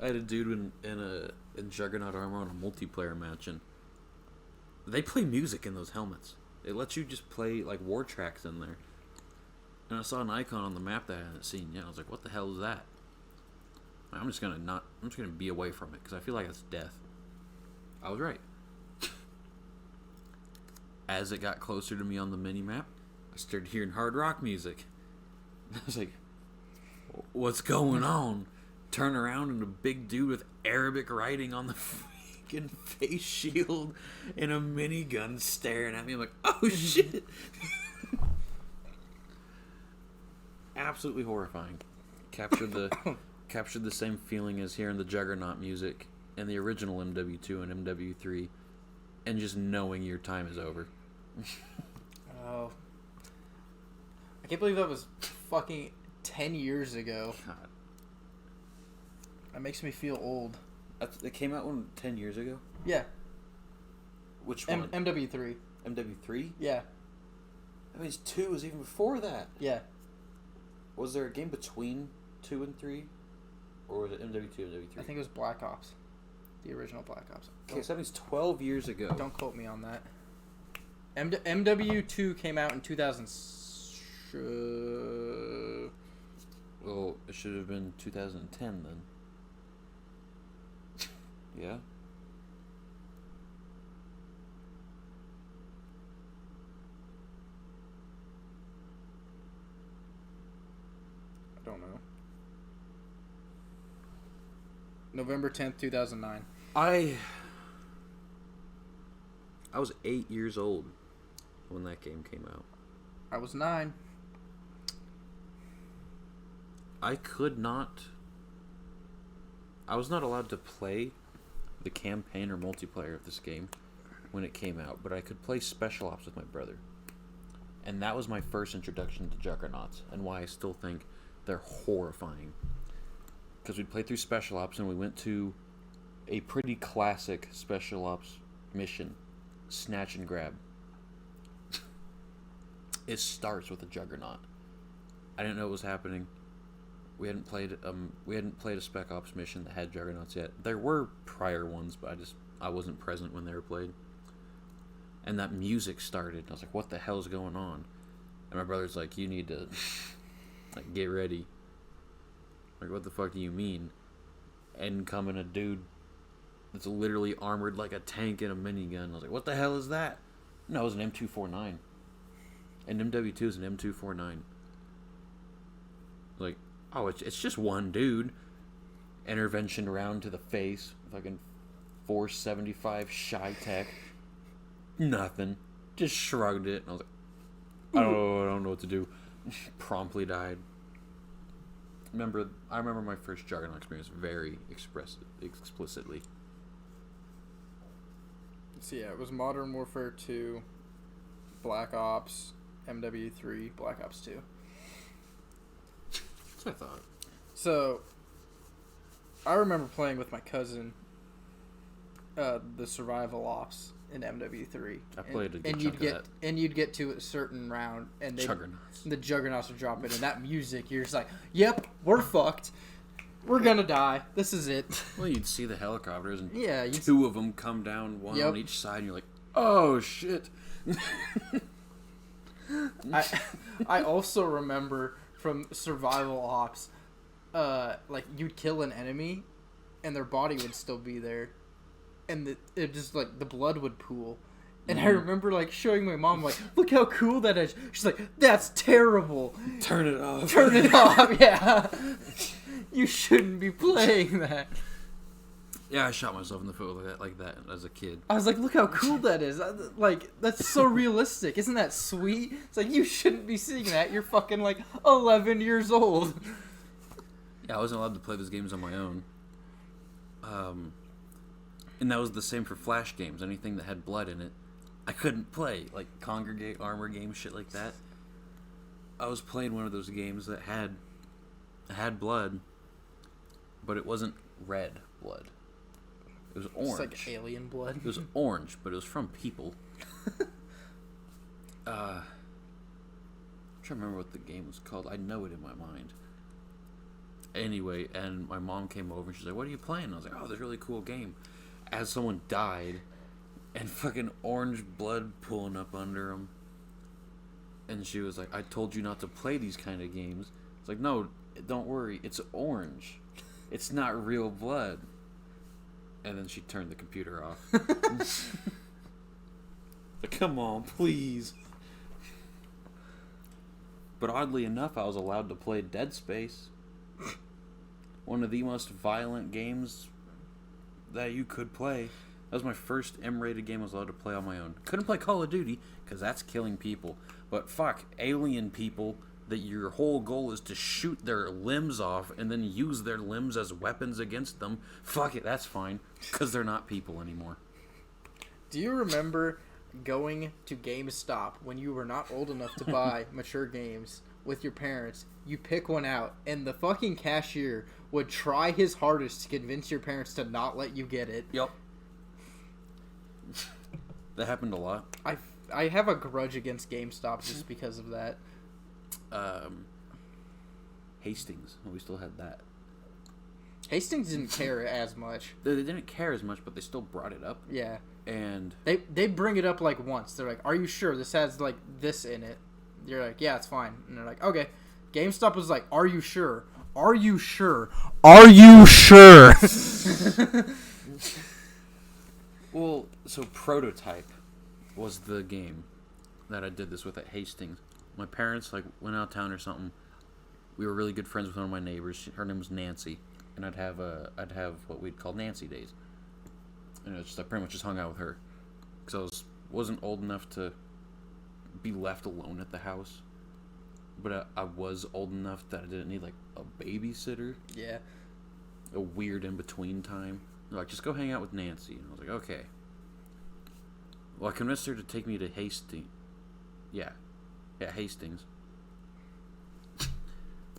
I had a dude in Juggernaut armor on a multiplayer match, and they play music in those helmets. It lets you just play like war tracks in there. And I saw an icon on the map that I hadn't seen yet. I was like, "What the hell is that?" I'm just gonna be away from it because I feel like it's death. I was right. As it got closer to me on the mini map, I started hearing hard rock music. I was like, "What's going on?" Turn around and a big dude with Arabic writing on the freaking face shield and a minigun staring at me. I'm like, oh shit. Absolutely horrifying. Captured the same feeling as hearing the Juggernaut music and the original MW2 and MW3 and just knowing your time is over. Oh. I can't believe that was fucking 10 years ago. God. That makes me feel old. It came out 10 years ago? Yeah. Which one? MW3. MW3? Yeah. That means 2 was even before that. Yeah. Was there a game between 2 and 3? Or was it MW2 and MW3? I think it was Black Ops. The original Black Ops. Okay, so that means 12 years ago. Don't quote me on that. MW2 came out in 2000. Well, it should have been 2010 then. Yeah. I don't know. November 10th, 2009. I was 8 years old when that game came out. I was 9. I was not allowed to play the campaign or multiplayer of this game when it came out, but I could play Special Ops with my brother. And that was my first introduction to Juggernauts, and why I still think they're horrifying. Because we'd play through Special Ops, and we went to a pretty classic Special Ops mission snatch and grab. It starts with a juggernaut. I didn't know what was happening. We hadn't played a Spec Ops mission that had juggernauts yet. There were prior ones, but I wasn't present when they were played. And that music started. I was like, "What the hell's going on?" And my brother's like, "You need to like get ready." Like, what the fuck do you mean? And coming a dude that's literally armored like a tank and a minigun. I was like, "What the hell is that?" No, it was an M249. And MW2 is an M249. Like, oh, it's just one dude. Intervention round to the face. Fucking 475 shy tech. Nothing. Just shrugged it. And I was like, I don't know what to do. Promptly died. I remember my first Juggernaut experience very explicitly. So yeah, it was Modern Warfare 2, Black Ops, MW3, Black Ops 2. That's what I thought. So, I remember playing with my cousin the Survival Ops in MW3. I played a good and chunk of that. And you'd get to a certain round, and the Juggernauts would drop in, and that music, you're just like, yep, we're fucked. We're gonna die. This is it. Well, you'd see the helicopters, and yeah, two of them come down, one on each side, and you're like, oh, shit. I also remember from Survival Ops, like, you'd kill an enemy, and their body would still be there. And it just, like, the blood would pool. And I remember, like, showing my mom, like, look how cool that is. She's like, that's terrible. Turn it off. Turn it off, yeah. You shouldn't be playing that. Yeah, I shot myself in the foot like that as a kid. I was like, look how cool that is. Like, that's so realistic. Isn't that sweet? It's like, you shouldn't be seeing that. You're fucking, like, 11 years old. Yeah, I wasn't allowed to play those games on my own. And that was the same for Flash games. Anything that had blood in it, I couldn't play. Like Congregate, Armor games, shit like that. I was playing one of those games that had blood, but it wasn't red blood. It was orange. It's like alien blood. It was orange, but it was from people. I'm trying to remember what the game was called. I know it in my mind. Anyway, and my mom came over and she's like, "What are you playing?" I was like, "Oh, this really cool game." As someone died, and fucking orange blood pulling up under them. And she was like, "I told you not to play these kind of games." It's like, "No, don't worry. It's orange. It's not real blood." And then she turned the computer off. Like, come on, please. But oddly enough, I was allowed to play Dead Space. One of the most violent games that you could play. That was my first M-rated game I was allowed to play on my own. Couldn't play Call of Duty, because that's killing people. But fuck, alien people that your whole goal is to shoot their limbs off and then use their limbs as weapons against them. Fuck it, that's fine, because they're not people anymore. Do you remember going to GameStop when you were not old enough to buy mature games with your parents? You pick one out, and the fucking cashier would try his hardest to convince your parents to not let you get it. Yep. That happened a lot. I have a grudge against GameStop just because of that. Hastings, we still had that. Hastings didn't care as much. They didn't care as much, but they still brought it up. Yeah. And they bring it up like once. They're like, "Are you sure this has like this in it?" You're like, "Yeah, it's fine." And they're like, "Okay." GameStop was like, "Are you sure? Are you sure? Are you sure?" Well, so Prototype was the game that I did this with at Hastings. My parents like went out of town or something. We were really good friends with one of my neighbors. Her name was Nancy, and I'd have what we'd call Nancy days. And it's just I pretty much just hung out with her because wasn't old enough to be left alone at the house, but I was old enough that I didn't need like a babysitter. Yeah. A weird in between time. They're like, just go hang out with Nancy. And I was like, okay. Well, I convinced her to take me to Hastings. Yeah, Hastings.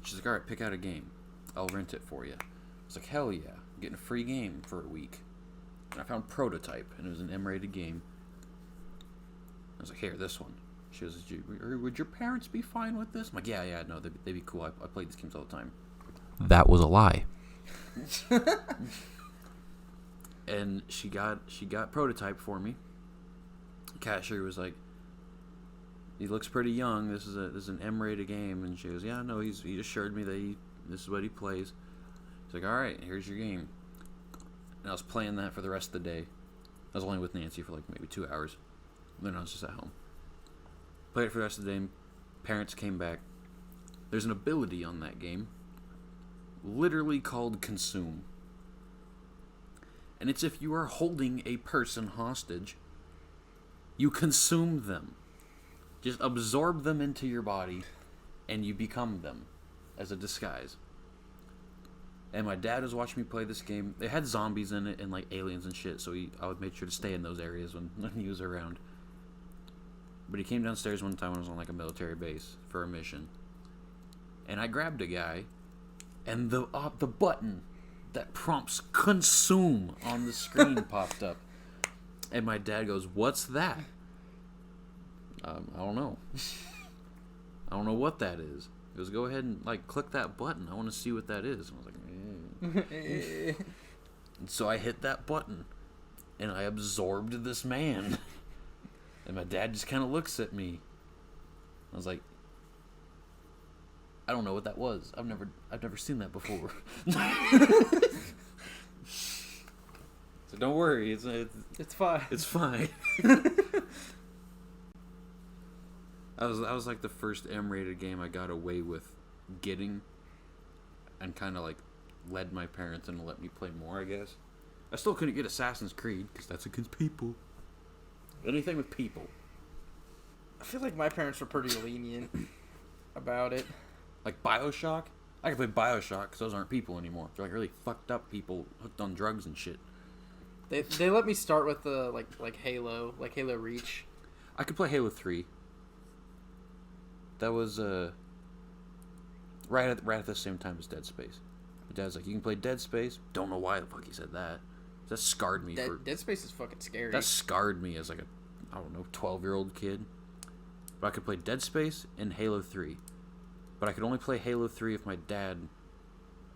She's like, all right, pick out a game. I'll rent it for you. I was like, hell yeah. I'm getting a free game for a week. And I found Prototype, and it was an M-rated game. was like, here, this one. She goes, would your parents be fine with this? I'm like, yeah, no, they'd be cool. I play these games all the time. That was a lie. And she got Prototype for me. Cashier was like, he looks pretty young. This is an M-rated game. And she goes, yeah, no, he assured me that this is what he plays. He's like, all right, here's your game. And I was playing that for the rest of the day. I was only with Nancy for like maybe 2 hours. Then I was just at home. Played it for the rest of the day. Parents came back. There's an ability on that game, literally called Consume. And it's if you are holding a person hostage, you consume them. Just absorb them into your body, and you become them as a disguise. And my dad was watching me play this game. They had zombies in it and like aliens and shit, so I would make sure to stay in those areas when he was around. But he came downstairs one time when I was on like a military base for a mission, and I grabbed a guy, and the button that prompts consume on the screen popped up, and my dad goes, "What's that?" I don't know. I don't know what that is. He goes, "Go ahead and like click that button. I want to see what that is." And I was like, And so I hit that button, and I absorbed this man. And my dad just kind of looks at me. I was like, I don't know what that was. I've never seen that before. So don't worry, it's fine. It's fine. That was like the first M-rated game I got away with getting, and kind of like led my parents into let me play more, I guess. I still couldn't get Assassin's Creed because that's against people. Anything with people. I feel like my parents were pretty lenient about it. Like BioShock? I can play BioShock because those aren't people anymore. They're like really fucked up people hooked on drugs and shit. They let me start with the like Halo Reach. I could play Halo 3. That was right at the same time as Dead Space. My dad's like, you can play Dead Space. Don't know why the fuck he said that. That scarred me. Dead Space is fucking scary. That scarred me as like a, I don't know, 12-year-old kid. But I could play Dead Space and Halo 3. But I could only play Halo 3 if my dad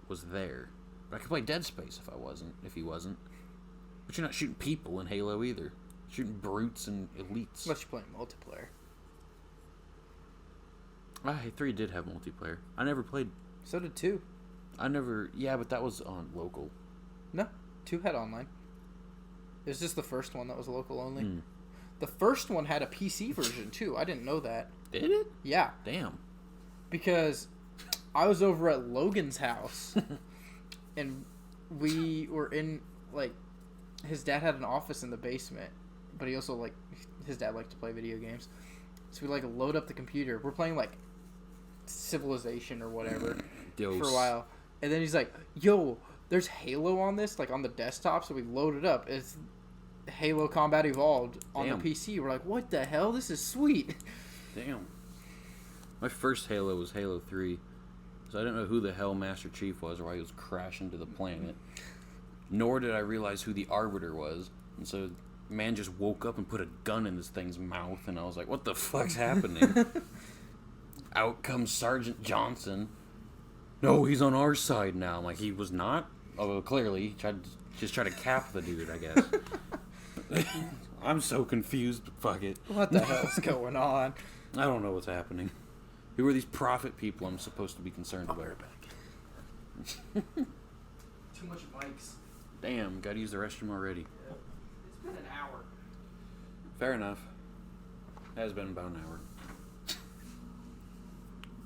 was there. But I could play Dead Space if he wasn't. But you're not shooting people in Halo either. You're shooting brutes and elites. Unless you're playing multiplayer. 3 did have multiplayer. I never played. So did 2. Yeah, but that was on local. No, 2 had online. It was just the first one that was local only. Mm. The first one had a PC version too. I didn't know that. Did it? Yeah. Damn. Because I was over at Logan's house, and we were in, like, his dad had an office in the basement, but he also, like, his dad liked to play video games. So we, like, load up the computer. We're playing, like, Civilization or whatever for a while. And then he's like, yo, there's Halo on this, like, on the desktop. So we load it up. It's Halo Combat Evolved on the PC. We're like, what the hell? This is sweet. Damn. My first Halo was Halo 3. So I didn't know who the hell Master Chief was or why he was crashing to the planet. Nor did I realize who the Arbiter was. And so man just woke up and put a gun in this thing's mouth. And I was like, what the fuck's happening? Out comes Sergeant Johnson. No, he's on our side now. I'm like, he was not? Oh, well, clearly. He tried to cap the dude, I guess. I'm so confused. Fuck it. What the hell's going on? I don't know what's happening. Who are these prophet people I'm supposed to be concerned about? Too much bikes. Damn, gotta use the restroom already. Yeah. It's been an hour. Fair enough. It has been about an hour.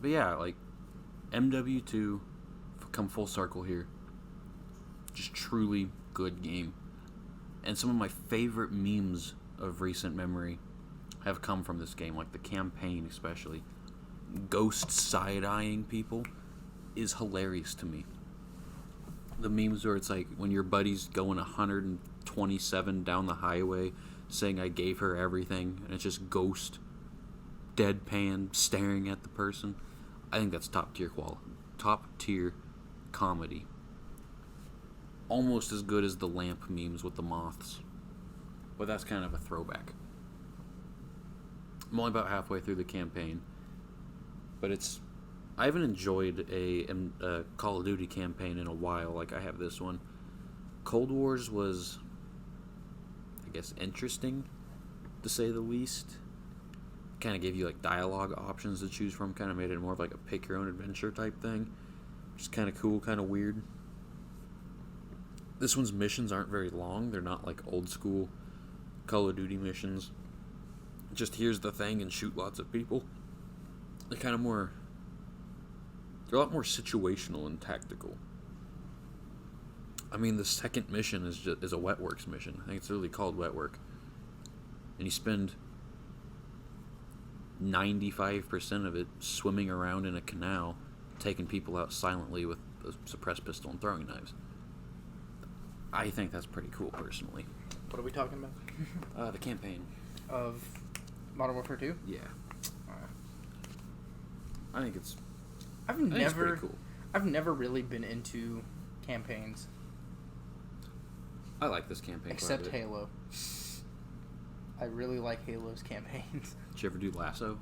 But yeah, like, MW2, come full circle here. Just truly good game. And some of my favorite memes of recent memory have come from this game, like the campaign especially. Ghost side-eyeing people is hilarious to me. The memes where it's like when your buddy's going 127 down the highway saying I gave her everything, and it's just Ghost deadpan staring at the person. I think that's top tier comedy. Almost as good as the lamp memes with the moths. But that's kind of a throwback. I'm only about halfway through the campaign, but I haven't enjoyed a Call of Duty campaign in a while. Like I have this one. Cold Wars was, I guess, interesting, to say the least. Kind of gave you like dialogue options to choose from. Kind of made it more of like a pick your own adventure type thing, which is kind of cool, kind of weird. This one's missions aren't very long. They're not like old school Call of Duty missions. Just here's the thing and shoot lots of people. They're kind of more. They're a lot more situational and tactical. I mean, the second mission is a wet works mission. I think it's literally called wet work. And you spend 95% of it swimming around in a canal, taking people out silently with a suppressed pistol and throwing knives. I think that's pretty cool, personally. What are we talking about? The campaign. Of Modern Warfare 2? Yeah. I think it's never pretty cool. I've never really been into campaigns. I like this campaign Except quite a bit. Halo. I really like Halo's campaigns. Did you ever do Lasso?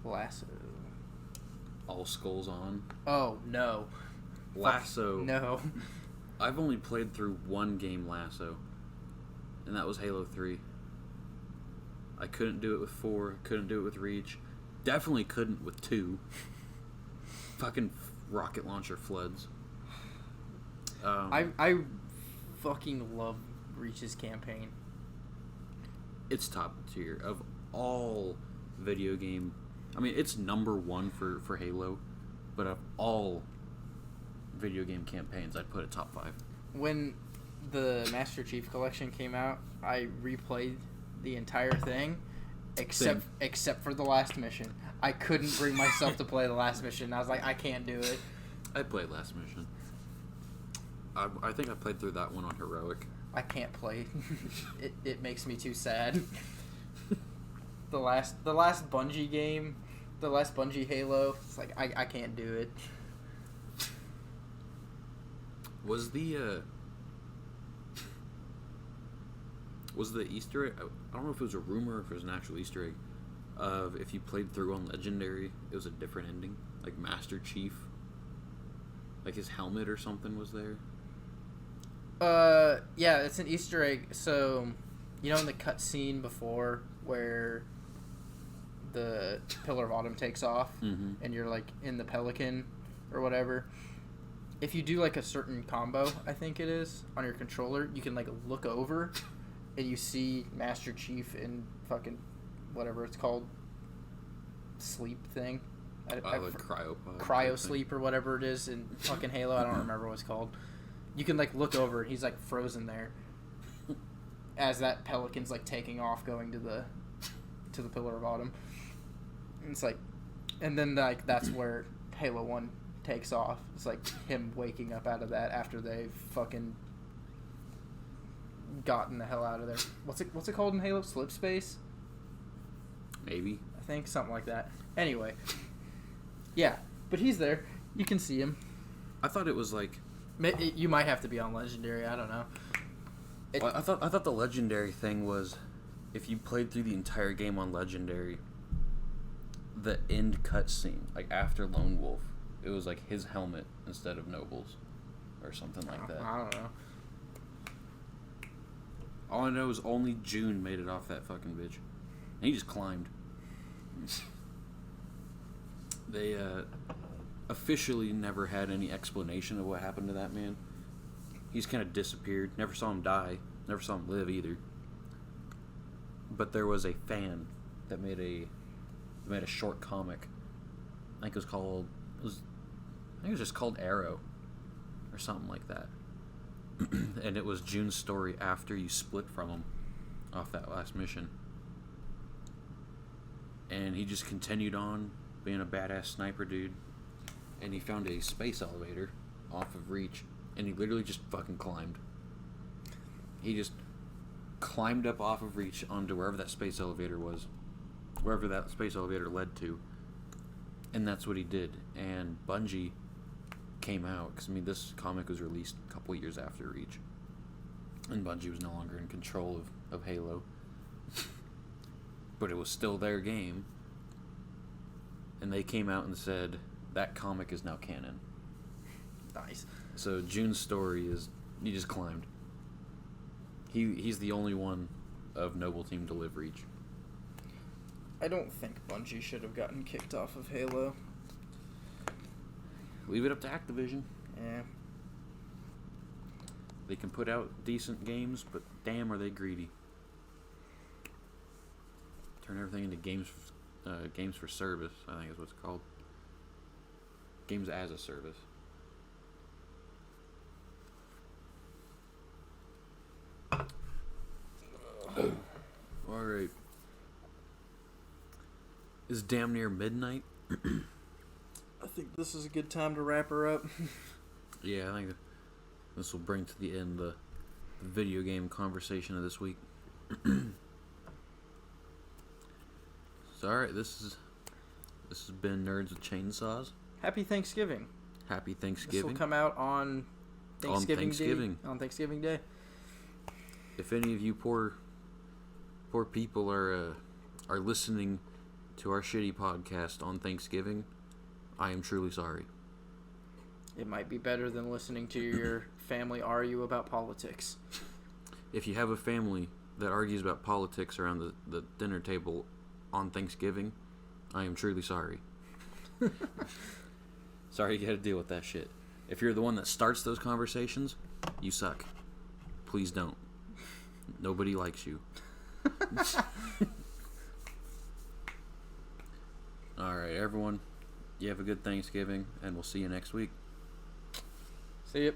Lasso. All skulls on? Oh, no. Lasso. No. I've only played through one game Lasso, and that was Halo 3. I couldn't do it with 4, couldn't do it with Reach. Definitely couldn't with 2. Fucking rocket launcher floods. I fucking love Reach's campaign. It's top tier of all video game. I mean, it's number 1 for Halo, but of all video game campaigns, I'd put it top 5. When the Master Chief Collection came out, I replayed the entire thing, except for the last mission. I couldn't bring myself to play the last mission. I was like, I can't do it. I played last mission. I think I played through that one on heroic. I can't play. It makes me too sad. The last Bungie game, the last Bungie Halo, it's like I can't do it. Was the Easter egg? I don't know if it was a rumor or if it was an actual Easter egg. Of if you played through on Legendary, it was a different ending. Like Master Chief, like his helmet or something was there. Yeah, it's an Easter egg. So, you know, in the cutscene before where the Pillar of Autumn takes off, and you're like in the Pelican or whatever. If you do like a certain combo, I think it is, on your controller, you can like look over, and you see Master Chief in fucking whatever it's called, sleep thing. Like cryopod. Cryo sleep or whatever it is in fucking Halo. I don't remember what it's called. You can like look over and he's like frozen there as that Pelican's like taking off going to the Pillar of Autumn. And it's like, and then like that's where Halo 1 takes off. It's like him waking up out of that after they've fucking gotten the hell out of there. What's it called in Halo? Slip space? Maybe. I think something like that. Anyway. Yeah, but he's there. You can see him. I thought it was like... You might have to be on Legendary. I don't know. I thought the Legendary thing was, if you played through the entire game on Legendary, the end cutscene, like after Lone Wolf, it was like his helmet instead of Noble's, or something like that. I don't know. All I know is only June made it off that fucking bitch, and he just climbed. They officially never had any explanation of what happened to that man. He's kind of disappeared. Never saw him die. Never saw him live either. But there was a fan that made a short comic. I think it was just called Arrow, or something like that. And it was June's story after you split from him off that last mission. And he just continued on being a badass sniper dude. And he found a space elevator off of Reach, and he literally just fucking climbed. He just climbed up off of Reach onto wherever that space elevator was, wherever that space elevator led to, and that's what he did. And Bungie came out, because I mean this comic was released a couple years after Reach, and Bungie was no longer in control of Halo. but it was still their game. And they came out and said that comic is now canon. Nice. So June's story is he just climbed. He's the only one of Noble Team to live Reach. I don't think Bungie should have gotten kicked off of Halo. Leave it up to Activision. Yeah. They can put out decent games, but damn, are they greedy. Turn everything into games for service, I think is what it's called. Games as a service. Alright. It's damn near midnight. I think this is a good time to wrap her up. Yeah, I think this will bring to the end the video game conversation of this week. So, alright, this has been Nerds with Chainsaws. Happy Thanksgiving. Happy This Thanksgiving. will come out on Thanksgiving Day. On Thanksgiving Day. If any of you poor people are listening to our shitty podcast on Thanksgiving, I am truly sorry. It might be better than listening to your family argue about politics. If you have a family that argues about politics around the dinner table on Thanksgiving, I am truly sorry. Sorry you gotta deal with that shit. If you're the one that starts those conversations, you suck. Please don't. Nobody likes you. Alright, everyone. You have a good Thanksgiving, and we'll see you next week. See you.